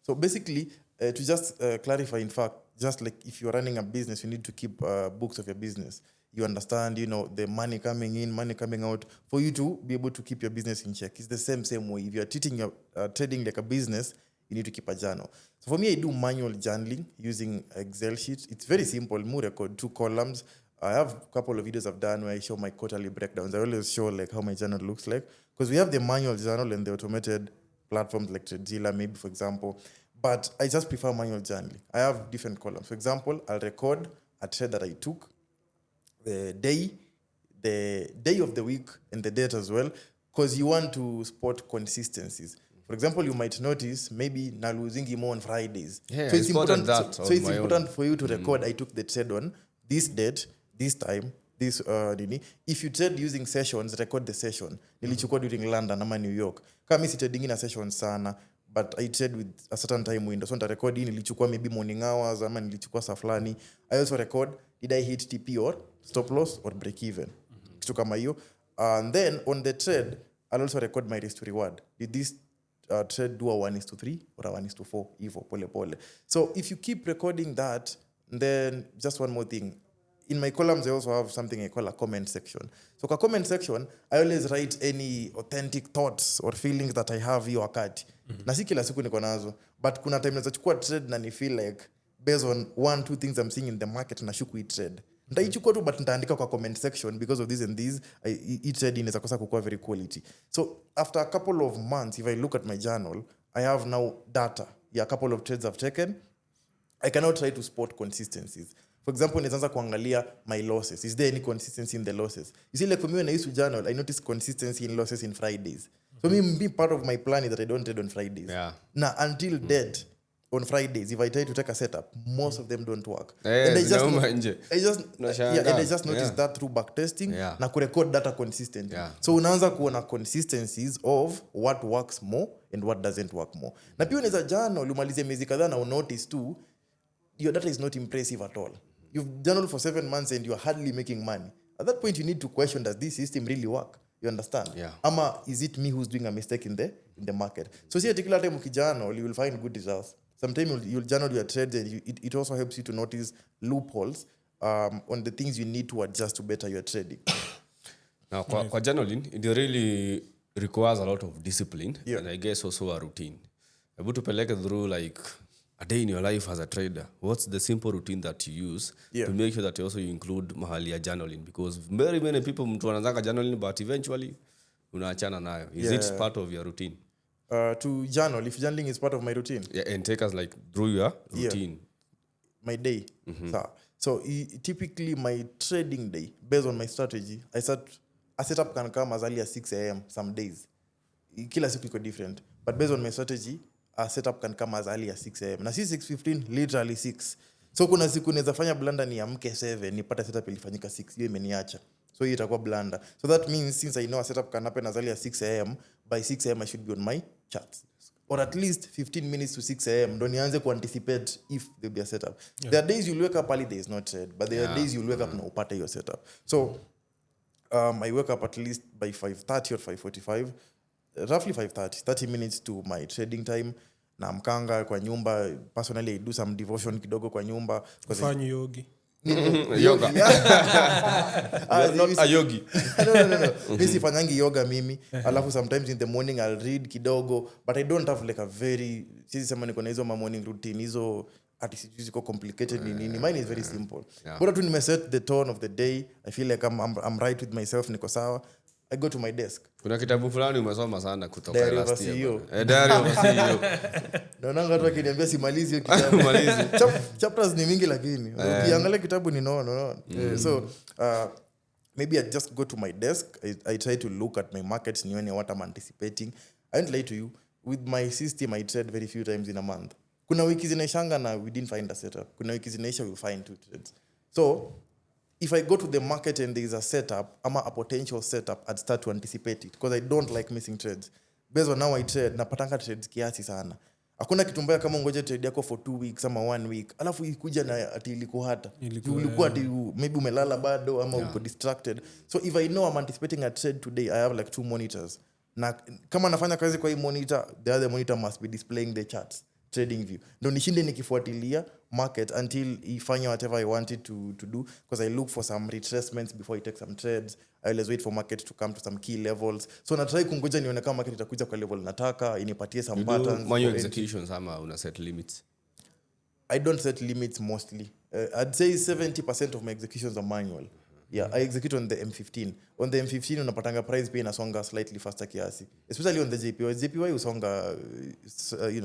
So basically, to just clarify, in fact, just like if you're running a business, you need to keep books of your business. You understand, the money coming in, money coming out, for you to be able to keep your business in check. It's the same way. If you're treating your trading like a business, you need to keep a journal. So for me, I do manual journaling using Excel sheets. It's very simple. More record 2 columns. I have a couple of videos I've done where I show my quarterly breakdowns. I always show like how my journal looks like, because we have the manual journal and the automated platforms like TradeZilla, maybe for example. But I just prefer manual journaling. I have different columns. For example, I'll record a trade that I took, the day of the week, and the date as well, because you want to spot consistencies. For example, you might notice maybe na losing more on Fridays. Yeah, so it's important. So it's important for you to record. I took the trade on this date, this time, this nini. If you trade using sessions, record the session. Nilichukua during London ama New York. Kama mimi si trading in a session sana, but I trade with a certain time window. So nita record nilichukua maybe morning hours ama nilichukua saa fulani. I also record did I hit TP or stop loss or break even. Kitu kama hiyo. And then on the trade, I'll also record my risk to reward. Did this trade do a 1:3 or a 1:4 evo pole pole. So if you keep recording that, then just one more thing. In my columns, I also have something I call a comment section. So a comment section, I always write any authentic thoughts or feelings that I have hiyo wakati. Na si kila siku niko nazo, but kuna time naweza chukua trade na ni feel like based on 1-2 things I'm seeing in the market na shuku trade. Ndaichukua tu but nitaandika kwa comment section because of this and this. Trade inaweza kosa kukua very quality. So after a couple of months, if I look at my journal, I have now data. A couple of trades I've taken. I cannot try to spot consistencies. For example, nitaanza kuangalia my losses. Is there any consistency in the losses? You see, like for me when I used to journal, I noticed consistency in losses in Fridays. So me part of my plan is that I don't trade on Fridays. Yeah. Now until date, on Fridays, if I try to take a setup, most of them don't work. And I just noticed noticed that through backtesting na kurecord data consistently. Yeah. So unaanza kuona consistencies of what works more and what doesn't work more. Na pia unaweza journal umalize miezi kadhaa na unotice too your data is not impressive at all. You've journaled for 7 months and you're hardly making money. At that point you need to question, does this system really work? You understand? Yeah. Ama is it me who's doing a mistake in the market? So see, a particular time ukijournal, you will find good results. Sometimes you'll journal your trades and it also helps you to notice loopholes on the things you need to adjust to better your trading. Now, kwa journaling, it really requires a lot of discipline and I guess also a routine. Able to peleke through like a day in your life as a trader. What's the simple routine that you use to make sure that you also include mahali ya journaling? Because very many people mtu wanazanga journaling but eventually unaachana nayo. Is it part of your routine? To journal, if journaling is part of my routine. Yeah, and take us like through your routine. My day. So typically my trading day, based on my strategy, a setup can come as early as 6 a.m. some days. Kila siku iko different. But based on my strategy, a setup can come as early as 6 a.m. Na si 6:15, literally 6. So kuna siku naweza fanya blunder niamke 7, nipata setup ilifanyika 6. Hiyo imeniacha. So hiyo itakuwa blunder. So that means since I know a setup can happen as early as 6 a.m., by 6 a.m. I should be on my charts. Or at least 15 minutes to 6 a.m. Don't nianze to anticipate if there'll be a setup. Yeah. There are days you'll wake up early, there is not trade. But there are days you'll wake up and upate your setup. So I wake up at least by 5:30 or 5:45. Roughly 5:30. 30 minutes to my trading time. Na mkanga kwa nyumba. Personally, I do some devotion kidogo kwa nyumba. Fanyi yogi. Yoga. Not a yogi. No. Mimi sifanyangi yoga mimi. Alafu sometimes in the morning I'll read kidogo, but I don't have like a very sisi sema niko na hizo morning routine hizo ati ziko complicated nini. Mine is very simple. Bora tu nimeset the tone of the day. I feel like I'm right with myself, niko sawa. I go to my desk. Kuna kitabu fulani umesoma sana kutoka last year. Diary of CEO. Naona watu wakiniambia simalizi hiyo kitabu. Chapters ni mingi lakini ukiangalia kitabu ni no. So maybe I just go to my desk. I try to look at my markets, nione what I'm anticipating. I won't lie to you. With my system, I trade very few times in a month. Kuna wiki zinaishanga na we didn't find a setup. Kuna wiki zinaisha we'll find 2 trades. So if I go to the market and there is a setup, a potential setup, I'd start to anticipate it because I don't like missing trades. Based on how I trade, napatanga trades kiasi sana. Hakuna kitu mbaya kama ngoje trade yako for 2 weeks ama 1 week. Alafu ikuja na ati ilikuhata. Ulikuwa ati maybe umelala bado ama uko distracted. So if I know I'm anticipating a trade today, I have like 2 monitors. Na kama nafanya kazi kwa hii monitor, the other monitor must be displaying the charts. Trading view. Ndo nishinde nikifuatilia market until ifanye whatever I wanted to do because I look for some retracements before I take some trades. I always wait for market to come to some key levels. So na try kungoja nione kama market itakuja kwa level nataka, inipatie some patterns. Manual executions ama una set limits? I don't set limits mostly. I'd say 70% of my executions are manual. Yeah, I execute on the M15. On the M15 unapatanga price pia inasonga slightly faster kiasi. Especially on the JPY. JPY usonga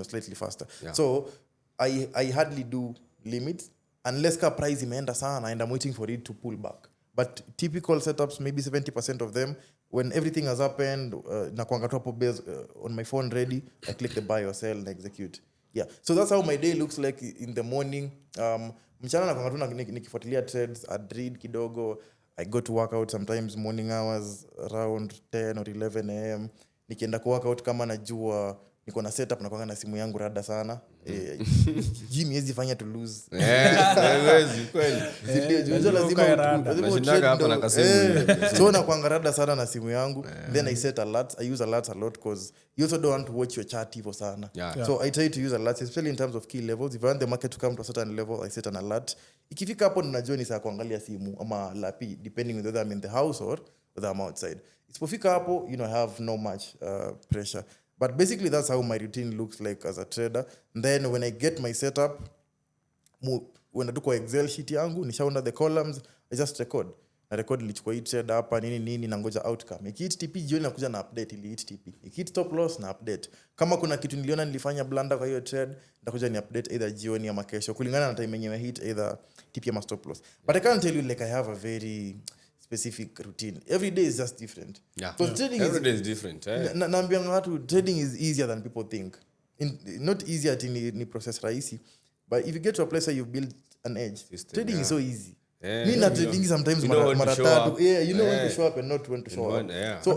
slightly faster. Yeah. So I hardly do limits unless ka price imeenda sana and I'm waiting for it to pull back. But typical setups, maybe 70% of them, when everything has happened, nakuanga tu hapo base on my phone ready, I click the buy or sell and execute. Yeah. So that's how my day looks like in the morning. Mchana nakuanga tu nikifuatilia trades, I'd read kidogo. I go to work out sometimes morning hours around 10 or 11 a.m. Nikienda ku work out kama najua niko na setup nakuanga na simu yangu rada sana. Gym hizi fanya to lose. Haiwezi kweli. Ndio lazima hapa na kasimu. So nakuanga rada sana na simu yangu. Then I set alerts. I use alerts a lot because you also don't want to watch your chart hivyo sana. So I try to use alerts especially in terms of key levels. If I want the market to come to a certain level, I set an alert. Ikifika hapo ninajua ni saa kuangalia simu ama lapi depending on whether I'm in the house or whether I'm outside. Isipofika hapo, I have no much pressure. But basically that's how my routine looks like as a trader. And then when I get my setup, when I do kwa Excel sheet yangu, nishaunda the columns, I just record. Na record nilichukua hii trade hapa nini na ngoja outcome. Ikihit TP jioni nakuja na update ili hit TP. Ikihit stop loss na update. Kama kuna kitu niliona nilifanya blunder kwa hiyo trade, nitakuja ni update either jioni ama kesho kulingana na time yenyewe hit either TP ama stop loss. But I can't tell you like I have a very specific routine. Every day is just different. Trading every day is different. Naambianga watu trading is easier than people think. not easy at ni process rahisi, but if you get to a place where you've built an edge, trading is so easy. Me not trading sometimes mara tatu. Yeah, you know when to show up and not when to show up. So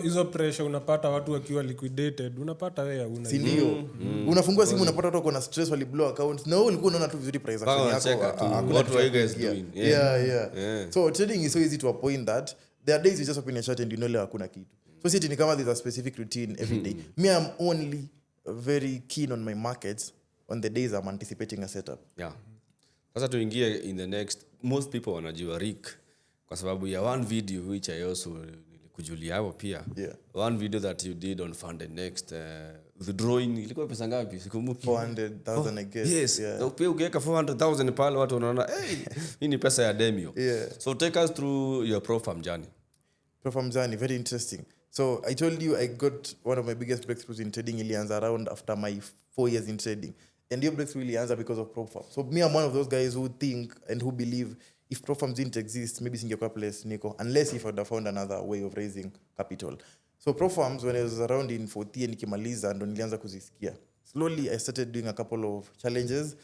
hizo pressure unapata watu wakiwa liquidated, unapata wewe una. Si ndio? Unafungua simu unapata watu wako na stress wali blow account. Na wewe ulikuwa unaona tu vizuri price action yako. What are you guys doing? Yeah. So trading is so easy to a point that there are days you just open your chart and you know hakuna kitu. So sit ni kama there's a specific routine every day. Me, I'm only very keen on my markets on the days I'm anticipating a setup. Yeah. Sasa tuingie in the next, most people wanajua Rick kwa sababu ya one video which I also nilikujulia hapo pia. Yeah. One video that you did on Funded Next, the drawing ilikuwa pesa ngapi? Sikumbuki. 400,000 I guess. Yes. Yeah. Na pia ukiweka 400,000 pale watu wanaona hii ni pesa ya Demio. Yeah. So take us through your Profam journey. Profam journey, very interesting. So I told you I got one of my biggest breakthroughs in trading ilianza around after my 4 years in trading. And your breakthrough really answer because of Profam. So me, I'm one of those guys who think and who believe if Profam didn't exist, maybe singekuwa place niko, unless if I'd have found another way of raising capital. So Profams, when I was around in 14 nikimaliza ndo nilianza kuzisikia. Slowly I started doing a couple of challenges.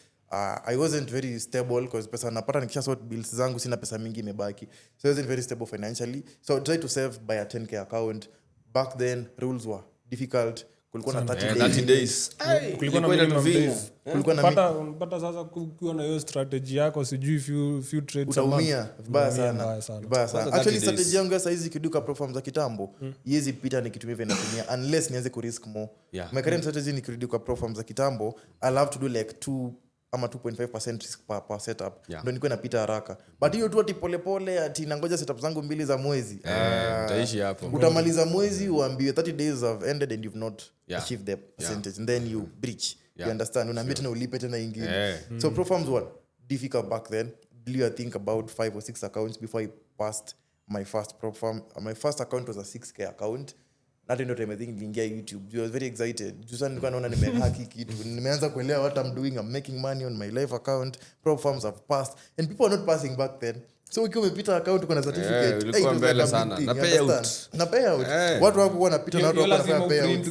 I wasn't very stable because pesa napata nikisha sort bills zangu sina pesa mingi imebaki. So I wasn't very stable financially. So I tried to save by a 10k account. Back then rules were difficult. Kulikuwa na 30 days. Kulikuwa na minimum days. Unapata sasa kukiwa na hiyo strategy yako sijui few trades utaumia vibaya sana. Actually strategy yangu sasa hizi kiduka Profam za kitambo hizi pita nikitumia vile natumia unless nianze ku risk more. My current strategy ni kiduka Profam za kitambo I'll have to do like 2 ama 2.5% risk per setup. Ndio niko napita haraka. But hiyo tu ati pole ati nangoja setup zangu 2 za mwezi. Utaishi hapo. Utamaliza mwezi uambiwe 30 days have ended and you've not achieved the percentage and then you breach. You understand? Unaambia tena ulipe tena ingine. So Profams were difficult back then. I think about 5 or 6 accounts before I passed my first Profam. My first account was a 6k account. That ndio time I think niliingia YouTube. I was very excited. Just nilikuwa naona nimehaki kitu. Nimeanza kuelewa what I'm doing. I'm making money on my live account. Profams have passed and people are not passing back then. So ukiwa umepita account kuna certificate. Ulikuwa mbele sana. Na payout. Watu wako wanapita na watu wanafanya payout.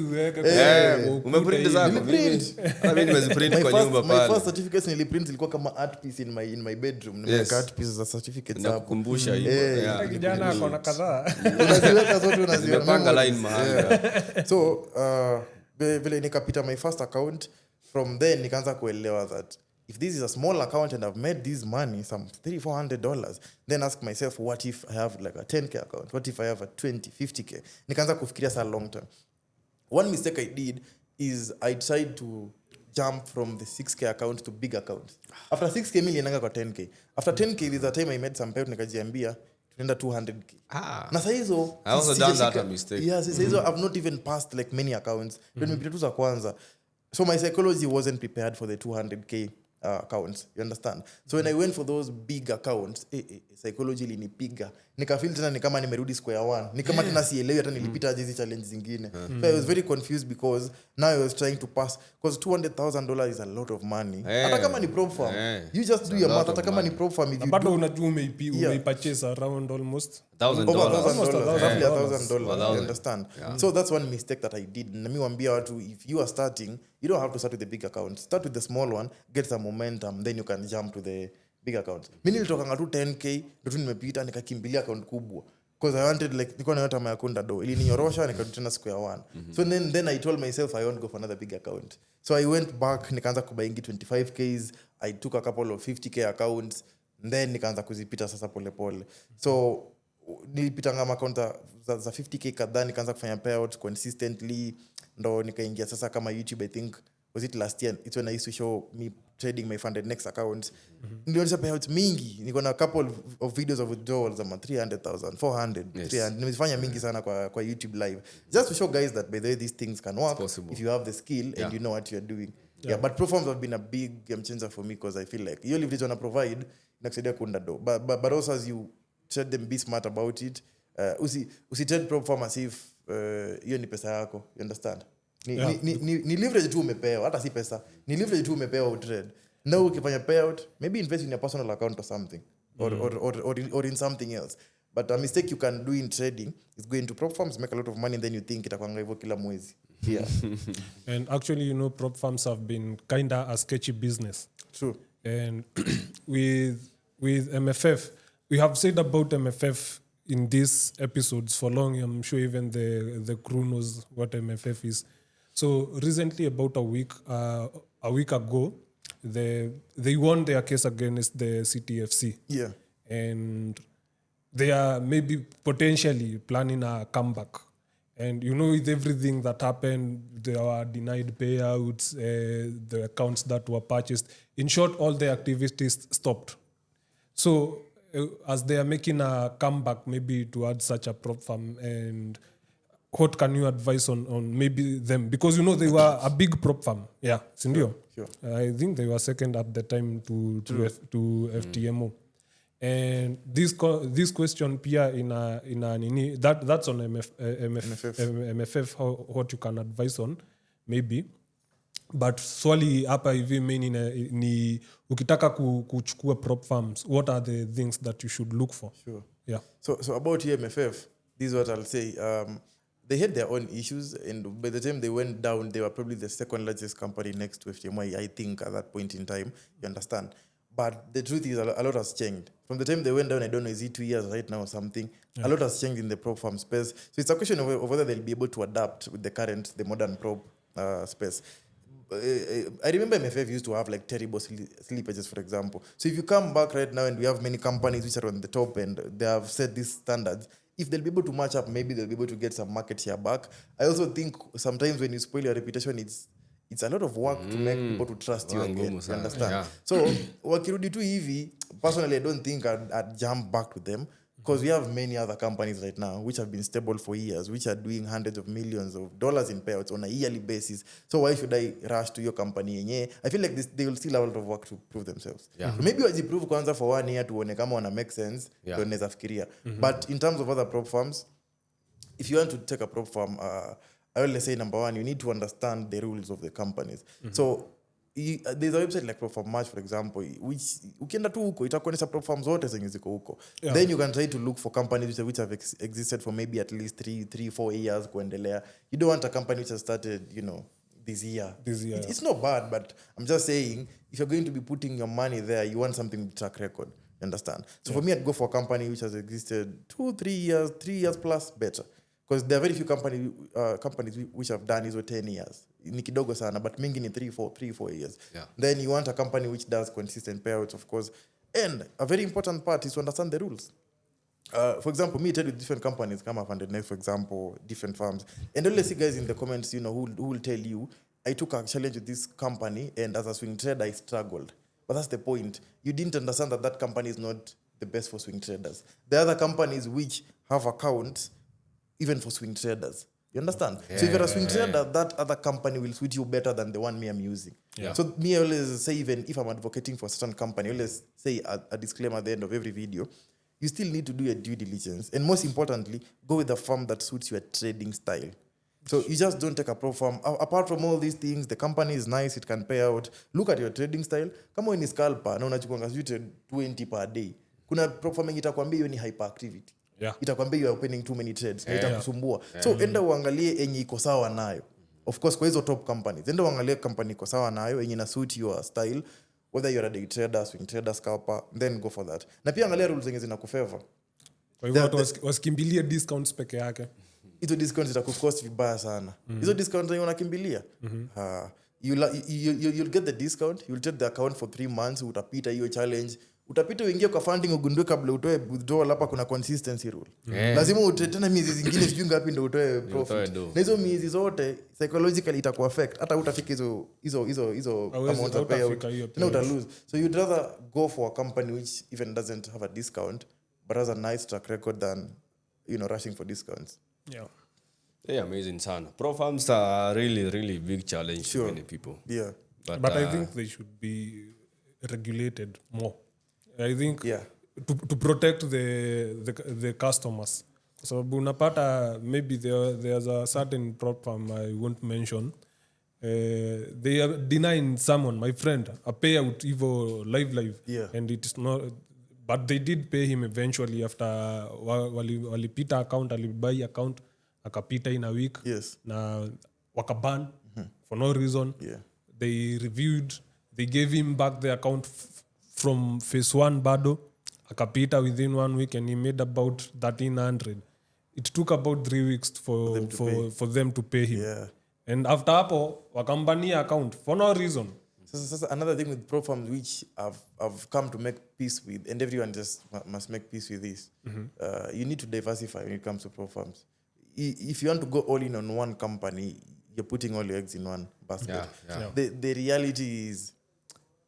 Umeprint zako. Mimi nimeziprint kwa nyumba pale. My first certificates niliprint ilikuwa kama art piece in my bedroom. Nimeweka art pieces za certificates hapo. Nakukumbusha hiyo. Kijana akona kadhaa. Unaziweka zote unaziweka. Nimepanga line mahali. So vile nikapita my first account, from then nikaanza kuelewa that if this is a small account and I've made this money, some $300-400, then ask myself, what if I have like a 10k account? What if I have a 20, 50k? Nikaanza kufikiria sa long term. One mistake I did is I tried to jump from the 6k account to big account. After 6k nilienda kwa 10k. After 10k there's a time I made some payout nikajiambia tunaenda 200k. Na sasa hizo I also done that mistake. Yeah, sasa hizo I've not even passed like many accounts. Ndio nimepita tu za kwanza. So my psychology wasn't prepared for the 200k accounts, you understand? So when I went for those big accounts, psychology ilinipiga. Nikafeel tena ni kama nimerudi square one. Ni kama tena sielewi hata nilipita hizi challenge zingine. So I was very confused because now I was trying to pass because $200,000 is a lot of money. Hata kama ni Profam, you just do your math. Hata kama ni Profam, if you do unajua umeipurchase around almost $1,000, roughly $1,000, you understand? So that's one mistake that I did. Na mimi waambia watu, if you are starting, you don't have to start with the big account. Start with the small one, get some momentum, then you can jump to the big account. Mimi nilitokanga tu 10k, ndio nimepita nikakimbilia account kubwa because I wanted like niko na yote my account do. Ili ninyorosha nikarudi tena square one. So then I told myself I want to go for another big account. So I went back nikaanza kubaingi 25k's. I took a couple of 50k accounts and then nikaanza kuzipita sasa pole pole. So nilipitanga account za 50k kadhaa nikaanza kufanya payouts consistently ndo nikaingia sasa kama YouTube. I think was it last year, it's when I used to show me trading my Funded Next accounts. Nilionyesha payouts mingi. Niko na a couple of videos of withdrawals ama 300,000, 400, 300. Nimefanya mingi sana kwa YouTube live just to show guys that by the way these things can work if you have the skill and you know what you're doing. But Profams have been a big game changer for me because I feel like you leverage on a provide inakusaidia kuunda do. But also as you trade them, be smart about it. Usi trade Profam as if hiyo ni pesa yako, you understand? Ni leverage tu umepewa, hata si pesa. Ni leverage tu umepewa utrade. Now ukifanya payout, maybe invest in your personal account or something or in something else. but a mistake you can do in trading is go into prop firms, make a lot of money, and then you think itakwanga hivyo kila mwezi. Yeah. And actually, prop firms have been kind of a sketchy business. True. And with MFF, we have said about MFF in these episodes for long. I'm sure even the crew knows what MFF is. So recently, about a week ago, they won their case against the CTFC. Yeah. And they are maybe potentially planning a comeback. And with everything that happened, they were denied payouts, the accounts that were purchased. In short, all the activities stopped. So as they are making a comeback, maybe towards such a prop firm, and what can you advise on maybe them? Because, they were a big prop firm. Yeah, Sindio. Sure. I think they were second at the time to FTMO. And this question pia ina nini that's on MFF what you can advise on maybe, but swali hapa hivi main ni ukitaka kuchukua prop firms, what are the things that you should look for? Sure. Yeah. So about MFF, this is what I'll say. They had their own issues, and by the time they went down, they were probably the second largest company next to FTMO, I think, at that point in time. You understand? But the truth is, a lot has changed. From the time they went down, I don't know, is it 2 years right now or something? Yeah. A lot has changed in the prop firm space. So it's a question of whether they'll be able to adapt with the modern prop space. I remember MFF used to have like terrible slippages, for example. So if you come back right now and we have many companies which are on the top and they have set these standards, if they'll be able to match up, maybe they'll be able to get some market share back. I also think sometimes when you spoil your reputation, it's a lot of work to make people to trust you again. You understand? Yeah. So, wakirudi tu hivi, personally, I don't think I'd jump back to them, because we have many other companies right now which have been stable for years, which are doing hundreds of millions of dollars in payouts on a yearly basis. So why should I rush to your company? I feel like they will still have a lot of work to prove themselves. Yeah. So maybe wajiprove kwanza for 1 year tuone kama wana make sense, ndio naweza fikiria. But in terms of other prop firms, if you want to take a prop firm, I always say, number one, you need to understand the rules of the companies. So there's a website like Prop Firm Match, for example, which ukienda tu huko itakuonyesha prop firms zote zenye ziko huko. Then you can try to look for companies which have existed for maybe at least 3-4 years kuendelea. You don't want a company which has started, this year. It's not bad, but I'm just saying, if you're going to be putting your money there, you want something with track record. You understand? So for me, I'd go for a company which has existed 3 years plus, better. Because there are very few companies which have done is 10 years. Ni kidogo sana, but mingi ni 3-4 years. Yeah. Then you want a company which does consistent payouts, of course. And a very important part is to understand the rules. For example, me trade with different companies, come up and next, for example, different firms. And always see guys in the comments, who will tell you, I took a challenge with this company, and as a swing trader, I struggled. But that's the point. You didn't understand that company is not the best for swing traders. There are other companies which have accounts even for swing traders. You understand? Yeah, so if you're a swing trader, that other company will suit you better than the one me I'm using. Yeah. So me, I always say, even if I'm advocating for a certain company, I always say a disclaimer at the end of every video. You still need to do your due diligence. And most importantly, go with a firm that suits your trading style. So you just don't take a prop firm. Apart from all these things, the company is nice, it can pay out. Look at your trading style. Kama wewe ni scalper, na unachukuanga 20 per day. Kuna prop firm itakwambia hiyo ni hyperactivity. Yeah. Itakwambia you are opening too many trades. Itakusumbua. So enda uangalie enye iko sawa nayo. Of course, kwa hizo top companies. Enda uangalie company iko sawa nayo enye na suit your style, whether you're a day trader, swing trader, scalper, then go for that. Na pia angalia rules zenye zinakufavor. Kwa hivyo wasikimbilie discounts peke yake. Hizo discounts itakucost vibaya sana. Hizo discounts zenye unakimbilia. You'll get the discount, you'll take the account for 3 months, utapita hiyo challenge. Utapita uingie kwa funding ugundue kabla utoe withdrawal, hapa kuna consistency rule. Lazima utetena miezi zingine sijui ngapi ndio utoe profit. Na hizo miezi zote psychologically itaku affect. Hata utafika hizo amount of payout. Na uta lose. So you'd rather go for a company which even doesn't have a discount but has a nice track record than rushing for discounts. Yeah. Yeah, amazing sana. Pro firms are really, really big challenge to many people. Yeah. But I think they should be regulated more. I think to protect the customers. So unapata maybe there's a certain prop firm I won't mention. They are denying someone, my friend, a payout live, and it is not. but they did pay him eventually after walipita account, alibuy account, akapita in a week. Yes. Na wakaban for no reason. Yeah. They reviewed, they gave him back the account from phase 1 bado, akapita within 1 week and he made about 1,300. It took about 3 weeks for them to pay him. Yeah. And after hapo wakambania account for no reason. So another thing with pro firms which I've come to make peace with, and everyone just must make peace with this. You need to diversify when it comes to pro firms. If you want to go all in on one company, you're putting all your eggs in one basket. Yeah. The reality is,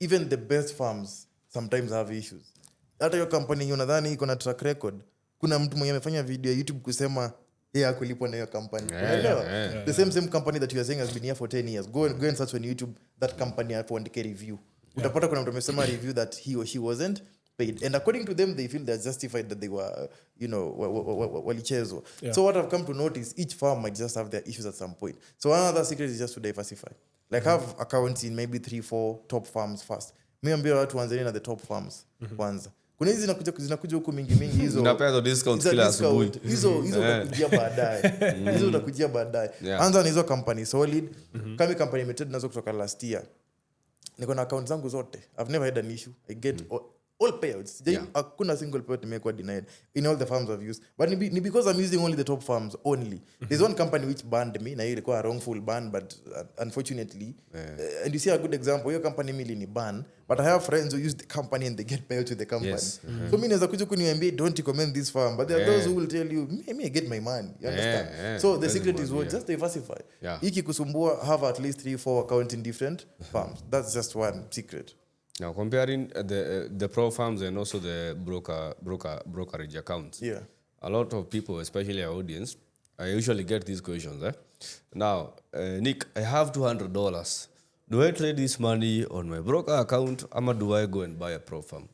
even the best firms sometimes have issues. Hata hiyo company unadhani iko na track record, kuna mtu mwenye amefanya video ya YouTube kusema yeye akulipwa na hiyo company. The same company that you are saying has been here for 10 years. Go and search on YouTube that company hapo andike review. Utapata kuna mtu amesema review that he or she wasn't paid, and according to them they feel they're justified that they were, walichezwa. So what I've come to notice, each firm might just have their issues at some point. So another secret is just to diversify. Like have accounts in maybe 3-4 top firms first. Mimi ambia watu anzeni na the top firms kwanza. Kuna hizi zinakuja huko mingi hizo. Unapewa discounts kila asubuhi. Hizo utakujia baadaye. Hizo utakujia baadaye. Anza na hizo company solid. Kama company imetrade nazo kutoka last year. Niko na accounts zangu zote. I've never had an issue. I get all payouts. Hakuna single payout nimekuwa denied in all the firms I've used. But ni because I'm using only the top firms only. There's one company which banned me. Na hiyo ilikuwa a wrongful ban, but unfortunately, and you see a good example, your company mili ni ban, but I have friends who use the company and they get payouts with the company. Yes. So mimi naweza kuja kuniambia don't recommend this firm, but there are those who will tell you me I get my money. You understand? So the secret is what? Just diversify. Iki kusumbua, have at least 3-4 accounts in different firms. That's just one secret. Now comparing the pro firms and also the brokerage accounts, a lot of people, especially our audience, I usually get these questions. Now, Nick, I have $200. Do I trade this money on my broker account, or do I go and buy a pro firm?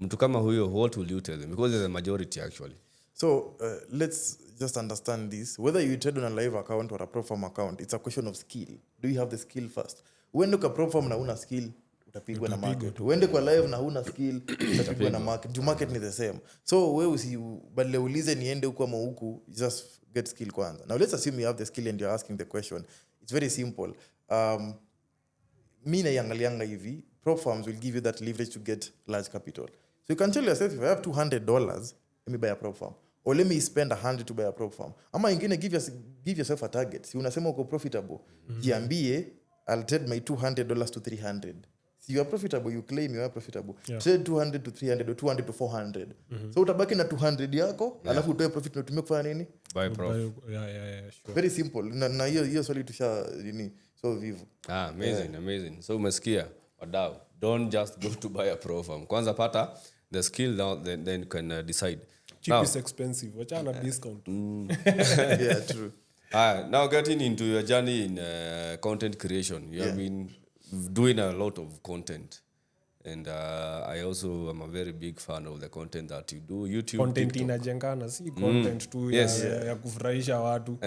Mtu kama huyo, what will you tell them? Because there's a majority actually. So let's just understand this. Whether you trade on a live account or a pro firm account, it's a question of skill. Do you have the skill first? Uende kwa pro firm na una skill, utapigwa na market. Uende kwa live na huna skill, utapigwa na market. The market ni the same. So wewe badala ulize niende huko ama huku, just get skill kwanza. Now let's assume you have the skill and you're asking the question. It's very simple. Mimi naangalianga hivi, prop firms will give you that leverage to get large capital. So you can tell yourself, if I have $200, let me buy a prop firm. Or let me spend $100 to buy a prop firm. Ama ingine give yourself a target. Si unasema uko profitable. Jiambie, I'll trade my $200 to $300. Si you are profitable, you claim you are profitable. Trade $200 to $300 or $200 to $400. So utabaki na $200 yako, alafu utoe profit na utumie kufanya nini? Buy prop. Sure. Very simple. Na hiyo swali tusha nini? So vivu. Amazing. So umesikia, wadau, don't just go to buy a pro firm. Kwanza pata the skill now, then you can decide. Cheap is expensive. Wachana discount. Yeah, true. Now getting into your journey in content creation. You have been doing a lot of content. And I also am a very big fan of the content that you do. YouTube, content TikTok. inajengana, si content tu ya kufurahisha watu.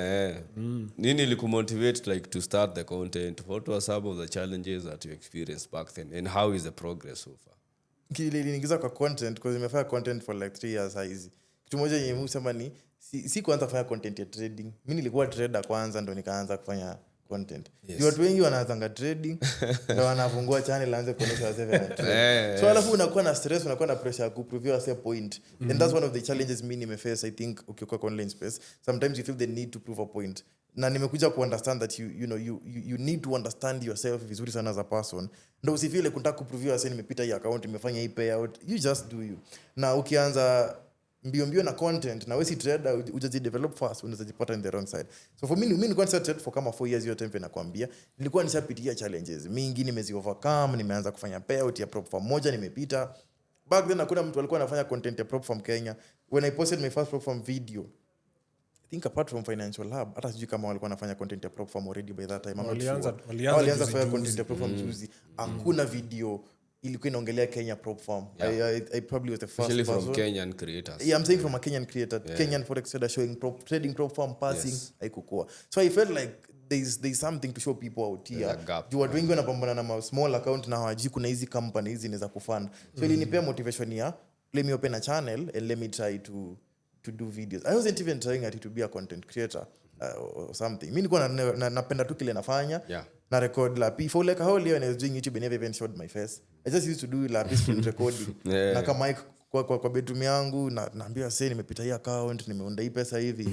Nini likumotivate like to start the content? What were some of the challenges that you experienced back then? And how is the progress so far? Kile niingiza kwa content because nimefanya content for like 3 years hizi. Kitu moja yenye msema ni si kuanza kufanya content ya trading. Mimi nilikuwa trader kwanza ndo nikaanza kufanya content. Watu wengi wanaanza trading ndo wanafungua channel aanze kuonesha wase vya trade. So alafu unakuwa na stress, unakuwa na pressure ya kuprove yourself point. And that's one of the challenges mimi nimeface, I think, ukikuwa online space. Sometimes you feel the need to prove a point. Na nimekuja ku understand that you need to understand yourself vizuri sana as a person. Ndio usifile kutaka kuprove yourself nimepita hii account, nimefanya hii payout. You just do you. Na ukianza mbio na content na wewe si trader, ujaji develop fast, unazajipata in the wrong side. So for me nilikuwa trade for kama 4 years hiyo time nakwambia, nilikuwa nishapitia challenges mingi, nimezi overcome, nimeanza kufanya payout ya prop firm moja nimepita. Back then hakuna mtu alikuwa anafanya content ya prop firm Kenya. When I posted my first prop firm video, I think apart from Financial Hub, hata sijui kama walikuwa wanafanya content ya prop firm already by that time. Walianza kufanya content ya prop firm juzi. Hakuna video ilikuwa inaongelea Kenya prop firm. I probably was the first Especially person. from Kenyan creators. Yeah, I'm saying from a Kenyan creator, Kenyan forex trader showing trading prop firm passing, haikukua. So I felt like there's something to show people out here. Juu watu wengi wanapambana na small account na hawajui kuna hizi companies zinaweza kufund. So ilinipea motivation ya let me open a channel and let me try to do videos. I wasn't even trying to be a content creator or something. Mimi nilikuwa napenda tu kile nafanya. Na record la for like a whole year when I was doing YouTube, I never even showed my face. I just used to do la screen recording. Na kama mic kwa bedroom yangu na naambia sasa nimepita hii account, nimeunda hii pesa hivi.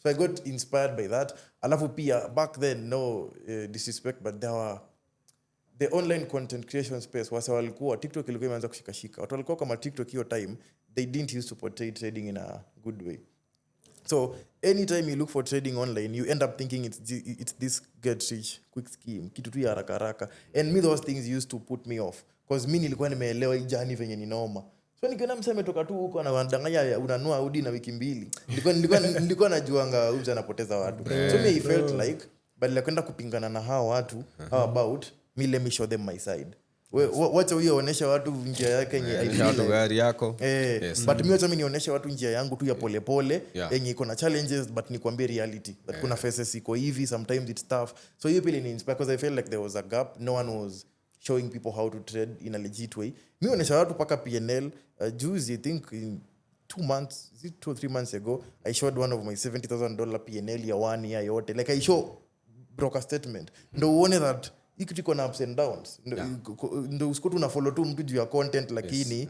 So I got inspired by that. Alafu pia back then, no disrespect, but there were the online content creation space wasa walikuwa TikTok ilikuwa imeanza kushikashika. Watu walikuwa kama TikTok hiyo time, they didn't used to portray trading in a good way. So anytime you look for trading online, you end up thinking it's this get rich quick scheme, kitu tu ya haraka haraka. And me, those things used to put me off because mimi nilikuwa nimeelewa hii journey venye ni noma. So nikiona mseme ametoka tu huko anadanganya unanua Audi na wiki mbili, nilikuwa najuanga huyu anapoteza watu. So me I felt like badala kwenda kupingana na hao watu, how about me, let me show them my side. Wacha huyo onesha watu njia yake yenye watu gari yako. But mimi wacha mimi nionyesha watu njia yangu tu ya pole pole yenye iko na challenges, but nikwambie reality that kuna faces iko hivi, sometimes it's tough. So you really inspire because I felt like there was a gap. No one was showing people how to trade in a legit way. Mimi onesha watu paka PNL. Juicy, I think in 2 months, is it 2 or 3 months ago, I showed one of my $70,000 PNL ya 1 year yote. Like I show broker statement. Ndo uone that iko na ups and downs. Ndo usikutu na follow tu mtu juu ya content, lakini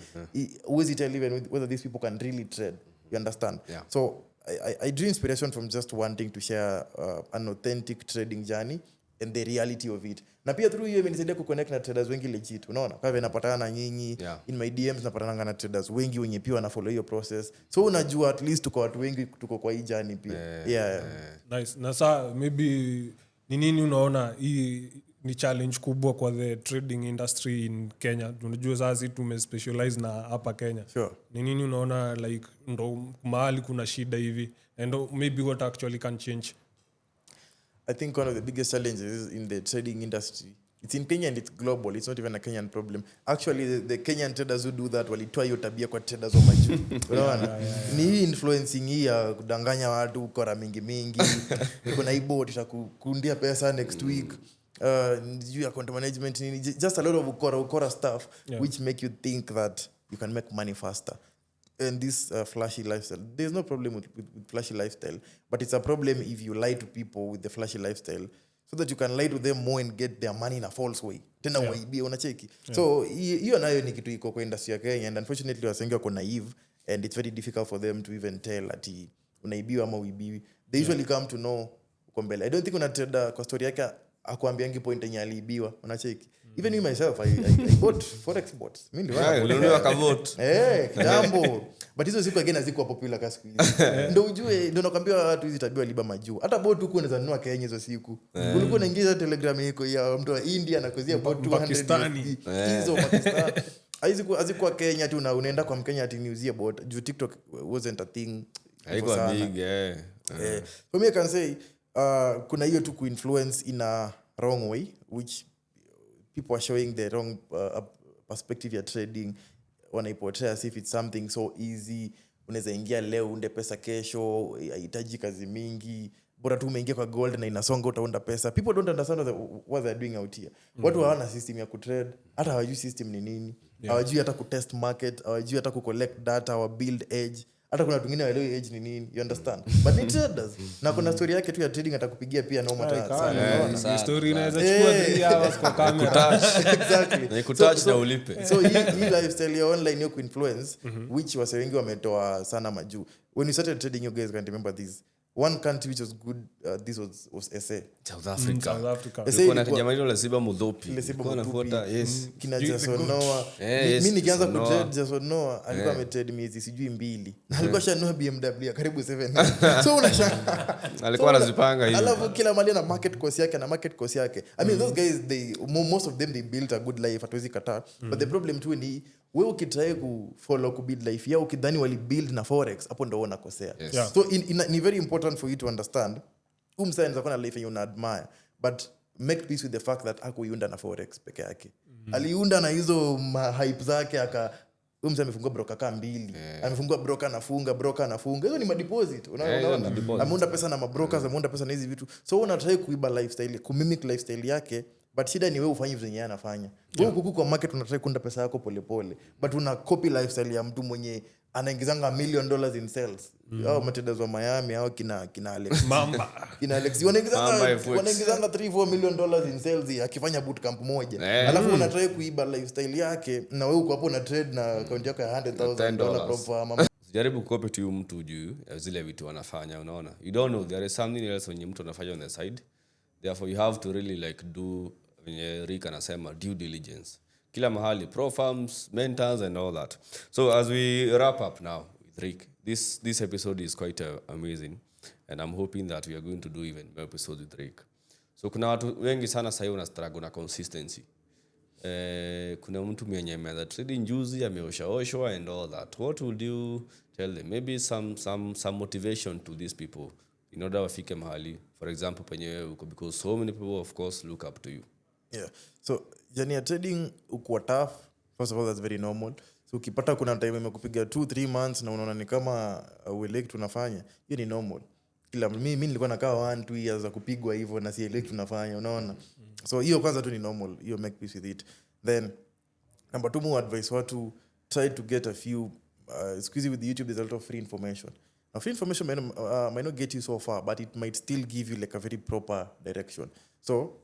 uwezi tell even whether these people can really trade. You understand? So I drew inspiration from just wanting to share an authentic trading journey and the reality of it. Na pia through hiyo imenisaidia kuconnect na traders wengi legit. Unaona? Kwa hivyo napatana na nyinyi in my DMs, napatana na traders wengi wenye pia wana follow hiyo process. So unajua at least tuko watu wengi tuko kwa hii journey pia. Nice. Na saa maybe ni nini unaona hii ni challenge kubwa kwa the trading industry in Kenya? Unajua sasa tumespecialize na hapa Kenya. Sure. Ni nini unaona like ndo mahali kuna shida hivi and maybe what actually can change? I think one of the biggest challenges in the trading industry, it's in Kenya and it's global. It's not even a Kenyan problem. Actually, the Kenyan traders who do that walitoa hiyo tabia kwa traders wa majuu. Unaona? Ni hii influencing hii ya kudanganya watu ukora mingi. Kuna hii bot itakundia pesa next week. You account management, just a lot of ukora stuff which make you think that you can make money faster. And this flashy lifestyle, there's no problem with flashy lifestyle, but it's a problem if you lie to people with the flashy lifestyle so that you can lie to them more and get their money in a false way. Tena waibia unacheki. So hiyo nayo ni kitu iko kwa industry ya Kenya, and unfortunately wasengi wako naive and it's very difficult for them to even tell ati unaibiwa ama uibiwi. They usually come to know uko mbele. I don't think una trader kwa story yake akuambiangi point yenye aliibiwa, unacheki. Even me myself, I bought forex bots. Mimi ndio ulinunua kabot. Kitambo. But hizo siku again hazikuwa popular kasi hizi. Ndio ujue, ndio nakwambia watu hizi tabia liba majuu. Hata bot huko unaweza nunua Kenya hizo siku. Ulikuwa unaingiza Telegram yako ya mtu wa India na kuzia bot 200 Pakistani. Hizo Pakistan. Hazikuwa Kenya tu na unaenda kwa Mkenya ati niuzie bot. Juu TikTok wasn't a thing. Haikuwa big. For me I can say kuna hiyo tu ku-influence in a wrong way, which people are showing the wrong perspective ya trading. Wanaiportray as if it's something so easy. Unaweza ingia leo unde pesa kesho, haihitaji kazi mingi. Bora tu umeingia kwa gold na inasonga utaunda pesa. People don't understand what they're doing out here. Watu hawana system ya kutrade. Hata hawajui system ni nini. Hawajui hata kutest market, hawajui hata kucollect data or build edge. Hata kuna wengine waelewi edge ni nini, you understand? But ni traders. Na kuna story yake tu ya trading atakupigia pia no matter sana. Story inaweza chukua 3 hours kwa kamera. Exactly. Ni kutouch na ulipe. So hii lifestyle ya online yo influence, which wase wengi wametoa sana majuu. When you started trading, you guys can remember this. One country which was good, this was SA. South Africa. Kuna jamaa hilo Lesiba Mudhopi. Lesiba Anafuata kina Jason Noah. Mimi nikianza kutrade Jason Noah alikuwa ametrade miezi sijui 2. Na alikuwa shanunua BMW ya karibu 7. So unashangaa. Alikuwa anazipanga hivi. Alafu kila mali na market course yake. I mean those guys, most of them they built a good life, hatuwezi kataa. But the problem too ni wewe ukitry kufollow kubuild life yao ukidhani wali build na forex, hapo ndio unakosea. So ni very important for you to understand umsaenza kuna life you admire, but make peace with the fact that hakuiunda na forex peke yake. Aliunda na hizo hype zake umsa amefungua broker kama 2. Amefungua broker anafunga. Hizo ni madeposit. Unaona? Ameunda pesa na mabrokers, ameunda pesa na hizi vitu. So unataka kuiba lifestyle, kumimic lifestyle yake but shida ni wewe ufanye vitu zenye anafanya. Wewe huku kwa market unataka kunda pesa yako polepole, but una copy lifestyle ya mtu mwenye anaingizanga $1 million in sales. Hao matenders wa Miami au kina Alex Mamba. Kina Alex wanaingizanga $3-4 million in sales akifanya bootcamp moja. Alafu unataka kuiba lifestyle yake na wewe uko hapo na trade na account yako ya $100,000 from farm. Jaribu kukopi tu mtu juu ya zile vitu wanafanya, unaona. You don't know there is something else when mtu anafanya on the side. Therefore you have to really like do when Rick anasema due diligence. Kila mahali pro farms, mentors and all that. So as we wrap up now with Rick, this episode is quite amazing and I'm hoping that we are going to do even more episodes with Rick. So kuna watu wengi sana sasa wana struggle na consistency. Kuna mtu mwenye ameanza trading juzi ameoshaoshwa and all that. What would you tell them? Maybe some motivation to these people in order wafike mahali, for example penye uko, because so many people of course look up to you. Yeah. So journey ya trading uko tough. First of all, that's very normal. So ukipata kuna time imekupiga 2-3 months na unaona ni kama ueleki tunafanya, hiyo ni normal. Kila mimi nilikuwa nakaa 1-2 years za kupigwa hivyo na sieleki tunafanya, unaona. So hiyo kwanza tu ni normal, hiyo make peace with it. Then number 2, more advice watu try to get a few squeeze with YouTube, there's a lot of free information. Now, free information might not get you so far, but it might still give you like a very proper direction. So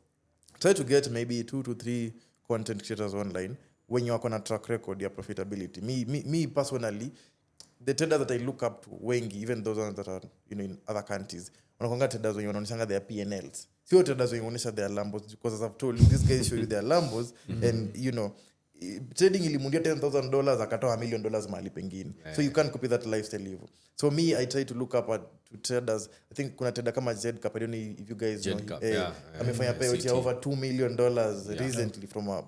try to get maybe 2 to 3 content creators online when you are on a track record your profitability. Me personally, the traders that I look up to wengi, even those ones that are in other countries, wanakuanga traders wenye wanaonyesha their P&Ls. Sio traders wenye wanaonyesha their Lambos, because as I've told you, these guys show you their Lambos and trading ilimundia $10,000 akatoa $1 million mahali pengine. So you can't copy that lifestyle level. So me, I try to look up to traders. I think kuna trader kama Jed Cup, I don't know if you guys know. Amefanya payouts ya over $2 million recently from a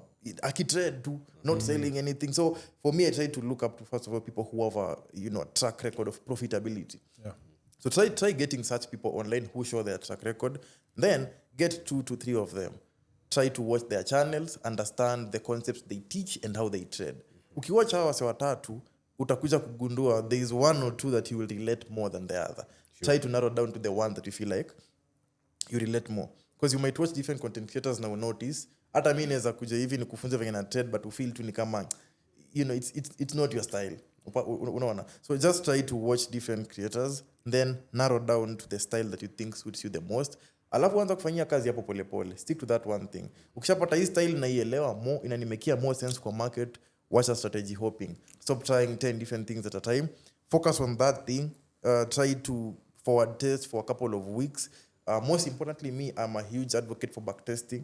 trade to not selling anything. So for me, I try to look up to, first of all, people who have a track record of profitability. Yeah. So try getting such people online who show their track record. Then get 2 to 3 of them. Try to watch their channels, understand the concepts they teach and how they trade. Ukiwatch hawa wase watatu, utakuja kugundua there is 1 or 2 that you will relate more than the other. Sure. Try to narrow down to the one that you feel like you relate more. Because you might watch different content creators now notice, hata mimi naweza kuja hivi nikufunze venye na trade, but you feel tu ni kama it's not your style. Unaona? So just try to watch different creators, then narrow down to the style that you think suits you the most. Alafu anza kufanyia kazi hapo pole pole. Stick to that one thing. Ukishapata hii style na ielewa more, inanimekia more sense kwa market, watch a strategy hopping. Stop trying 10 different things at a time. Focus on that thing. Try to forward test for a couple of weeks. Most importantly, me, I'm a huge advocate for backtesting.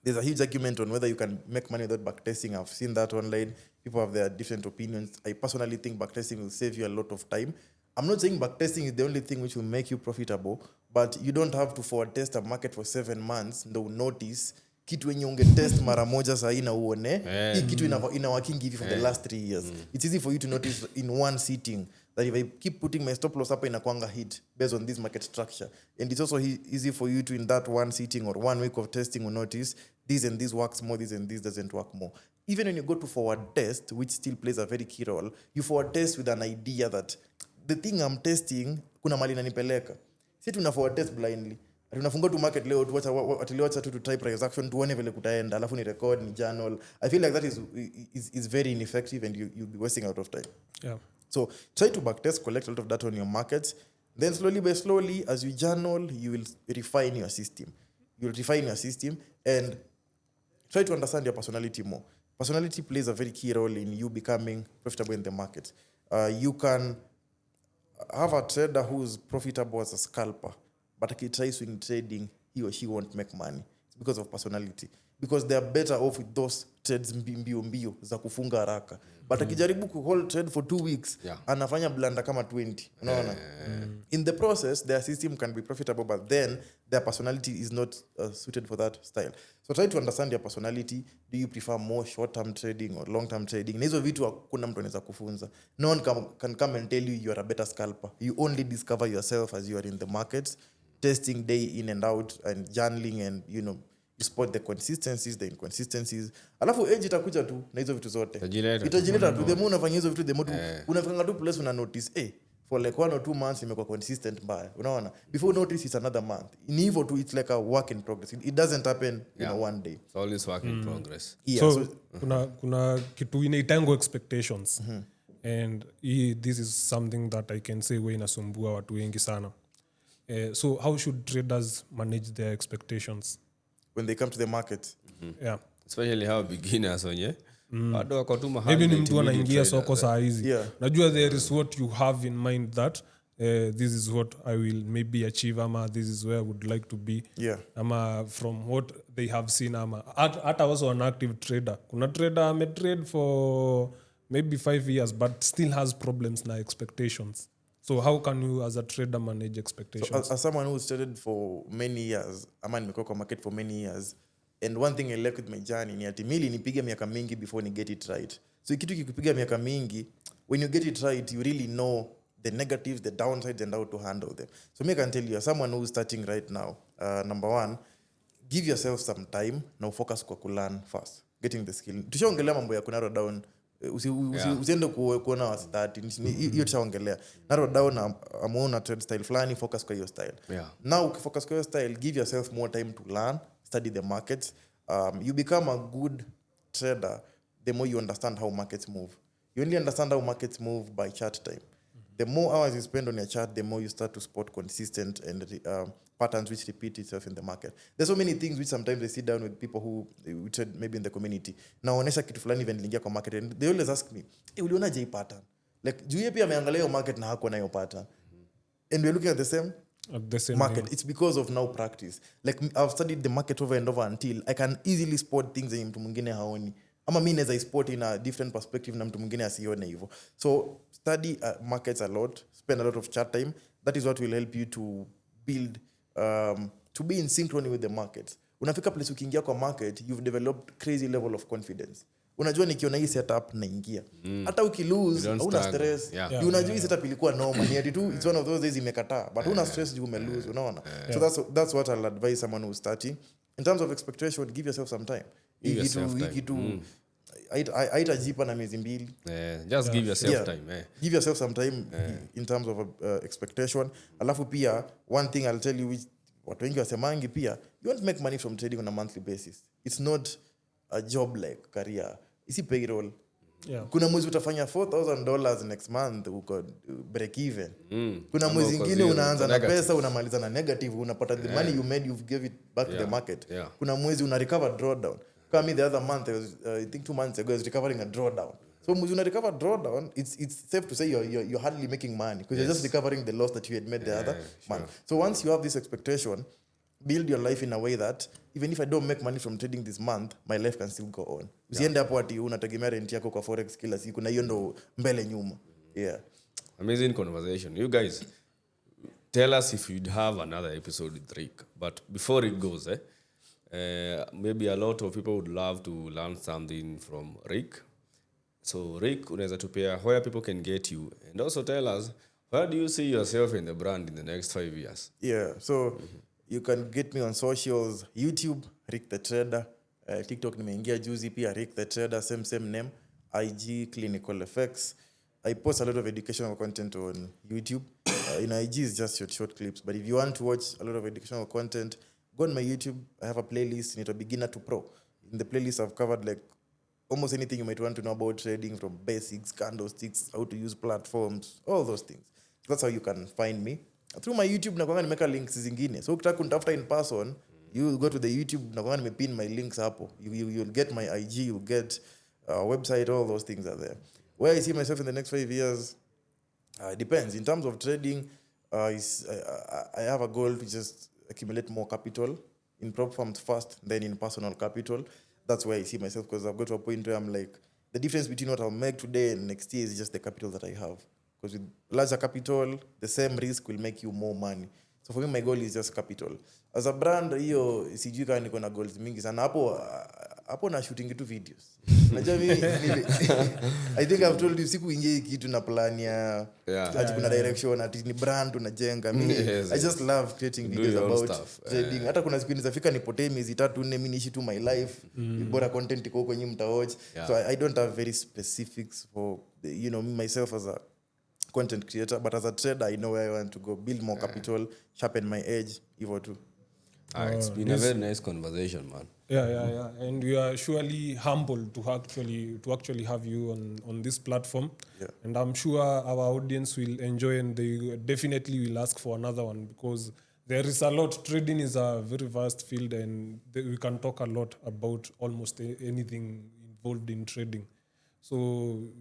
There's a huge argument on whether you can make money without backtesting. I've seen that online. People have their different opinions. I personally think backtesting will save you a lot of time. I'm not saying backtesting is the only thing which will make you profitable, but you don't have to forward test a market for 7 months ndo notice kitu wenye ungetest mara moja saa hii na uone hii kitu ina working hivi for the last 3 years. It's easy for you to notice in one sitting that if I keep putting my stop loss hapa inakuanga hit based on this market structure, and it's also easy for you to in that one sitting or 1 week of testing will notice this and this works more, this and this doesn't work more. Even when you go to forward test, which still plays a very key role, you forward test with an idea that the thing I'm testing kuna mali nanipeleka. Si tuna forward test blindly. Tunafunga tu market leo tuacha tu try price action tuone vile kutaenda alafu ni record ni journal. I feel like that is very ineffective and you'll be wasting a lot of time. Yeah. So try to backtest, collect a lot of data on your markets. Then slowly by slowly, as you journal, you will refine your system. You'll refine your system and try to understand your personality more. Personality plays a very key role in you becoming profitable in the market. You can have a trader who's profitable as a scalper, but if he tries swing trading, he or she won't make money. It's because of personality. Because they are better off with those trades mbio za kufunga haraka. But akijaribu kuhold trade for 2 weeks, anafanya blanda kama 20. Unaona? In the process, their system can be profitable, but then their personality is not suited for that style. So try to understand your personality. Do you prefer more short-term trading or long-term trading? Na hizo vitu hakuna mtu anaweza kufunza. No one can come and tell you are a better scalper. You only discover yourself as you are in the markets, testing day in and out and journaling and you spot the consistencies, the inconsistencies. Alafu edge itakuja tu na hizo vitu zote. Itajileta tu. The more unafanya hizo vitu, the more unafanya tu plus una notice, for like 1 or 2 months nimekuwa consistent mbaya, unaona, before notice it's another month. In hivyo tu, it's like a work in progress. It doesn't happen one day. It's always work in progress. Yeah, so kuna kitu inaitango expectations. And this is something that I can say inasumbua watu wengi sana. So how should traders manage their expectations when they come to the market? Yeah, Especially how beginners wenye bado wako tu mahali. maybe ni mtu anaingia soko saa hizi. Yeah. Najua there is what you have in mind that this is what I will maybe achieve, ama this is where I would like to be. Yeah. Ama from what they have seen, ama hata also an active trader. Kuna trader ametrade for maybe 5 years but still has problems na expectations. So how can you as a trader manage expectations? So as someone who's traded for many years, ama nimekuwa kwa market for many years, and one thing I like with my journey ni ati mili nipige miaka mingi before ni get it right. So kitu kikupiga miaka mingi, when you get it right, you really know the negatives, the downsides, and how to handle them. So me, I can tell you, as someone who's starting right now, number one, give yourself some time, now focus kwa kulearn first, getting the skill. Tushaongelea mambo ya kunarrow down, usiende kuona wasitati, hiyo tushaongelea. Narrow down, amuona trade style flani, focus kwa hiyo style. Now ukifocus kwa hiyo style, give yourself more time to learn, study the markets. You become a good trader the more you understand how markets move. You only understand how markets move by chart time. The more hours you spend on your chart, the more you start to spot consistent and patterns which repeat itself in the market. There's so many things which sometimes I sit down with people who trade maybe in the community. Naonesha kitu fulani even lingia kwa market, and they always ask me, uliona je pattern? Like, juu pia ameangalia hiyo market na hakuwa na hiyo pattern. And we're looking at the same market. Thing. It's because of now practice. Like, I've studied the market over and over until I can easily spot things that mtu mwingine haoni. Ama mimi naweza spot in a different perspective na mtu mwingine asione hivyo. So study markets a lot, spend a lot of chart time. That is what will help you to build, to be in synchrony with the markets. Unafika place ukiingia kwa market, you've developed crazy level of confidence. Unajua nikiona hii setup naingia. Hata ukilose, hauna stress. Unajua hii setup ilikuwa normal. Ni ati tu it's one of those days imekataa, but una stress juu umelose, unaona. So that's what I'll advise someone who's starting. In terms of expectation, give yourself some time. Haitajipa na miezi mbili. Just give yourself time. Give yourself some time in terms of expectation. Alafu pia, one thing I'll tell you, which watu wengi wasemangi pia, you won't make money from trading on a monthly basis. It's not a job like career. Isi payroll. Kuna mwezi utafanya $4,000 next month, uko break even. Kuna mwezi ingine unaanza na pesa, unamaliza na negative, unapata the money you made, you've give it back to the market. Kuna mwezi una recover drawdown. Kama the other month, I think 2 months ago, I was recovering a drawdown. So mwezi una recover drawdown, it's safe to say you're hardly making money because you're just recovering the loss that you had made the other month. So once you have this expectation, build your life in a way that even if I don't make money from trading this month, my life can still go on. Usiende hapo ati unategemea rent yako kwa forex kila siku na hiyo ndo mbele nyuma. Amazing conversation. You guys, tell us if you'd have another episode with Rick. But before it goes, maybe a lot of people would love to learn something from Rick. So Rick, unaweza tupea where people can get you, and also tell us where do you see yourself in the brand in the next 5 years? So you can get me on socials, YouTube, Rick the Trader, TikTok nimeingia juzi pia, Rick the Trader, same name, IG, Clinical Effects. I post a lot of educational content on YouTube. IG is just short clips, but if you want to watch a lot of educational content, go on my YouTube. I have a playlist, it's a beginner to pro. In the playlist, I've covered like almost anything you might want to know about trading, from basics, candlesticks, how to use platforms, all those things. That's how you can find me. Through my YouTube, nakwanga nimeka links zingine. So ukitaka kunitafuta in person, you go to the YouTube, nakwanga nimepin my links hapo. You'll get my IG, you'll get website, all those things are there. Where I see myself in the next 5 years, depends. In terms of trading, I have a goal to just accumulate more capital in prop firms first, then in personal capital. That's where I see myself, because I've got to a point where I'm like, the difference between what I'll make today and next year is just the capital that I have. Because with larger capital, the same risk will make you more money. So for me, my goal is just capital. As a brand, hiyo sijui kama niko na goals mingi sana. Hapo na shooting tu videos. Unajua mimi I think I've told you siku ingie kitu na plan ya ati kuna direction, ati ni brand tunajenga. Mimi I just love creating videos about trading. Hata kuna siku nizafika nipotee miezi 3-4 mimi niishi tu my life. Bora content iko kwenye mtawatch. So I don't have very specifics for myself as a content creator, but as a trader I know where I want to go, build more capital, sharpen my edge, hivyo tu. It's been a very nice conversation, man. Yeah. And we are surely humbled to actually have you on this platform. Yeah. And I'm sure our audience will enjoy, and they definitely will ask for another one, because there is a lot. Trading is a very vast field, and we can talk a lot about almost anything involved in trading. So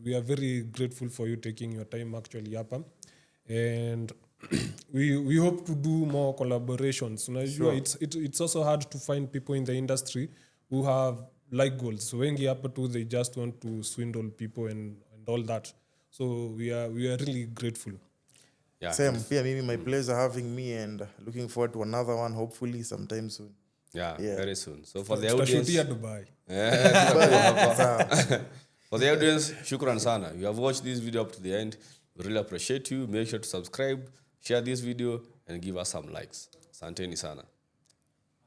we are very grateful for you taking your time actually, Yapa. And we hope to do more collaborations. Unajua, it's also hard to find people in the industry who have like goals. So wengi hapa too, they just want to swindle people and all that. So we are really grateful. Yeah. Same, pia mimi, my pleasure having me, and looking forward to another one hopefully sometime soon. Yeah, Yeah. very soon. So for the audience, Tutashutia Dubai. for the audience, shukran sana. You have watched this video up to the end. We really appreciate you. Make sure to subscribe, share this video, and give us some likes. Asanteni sana.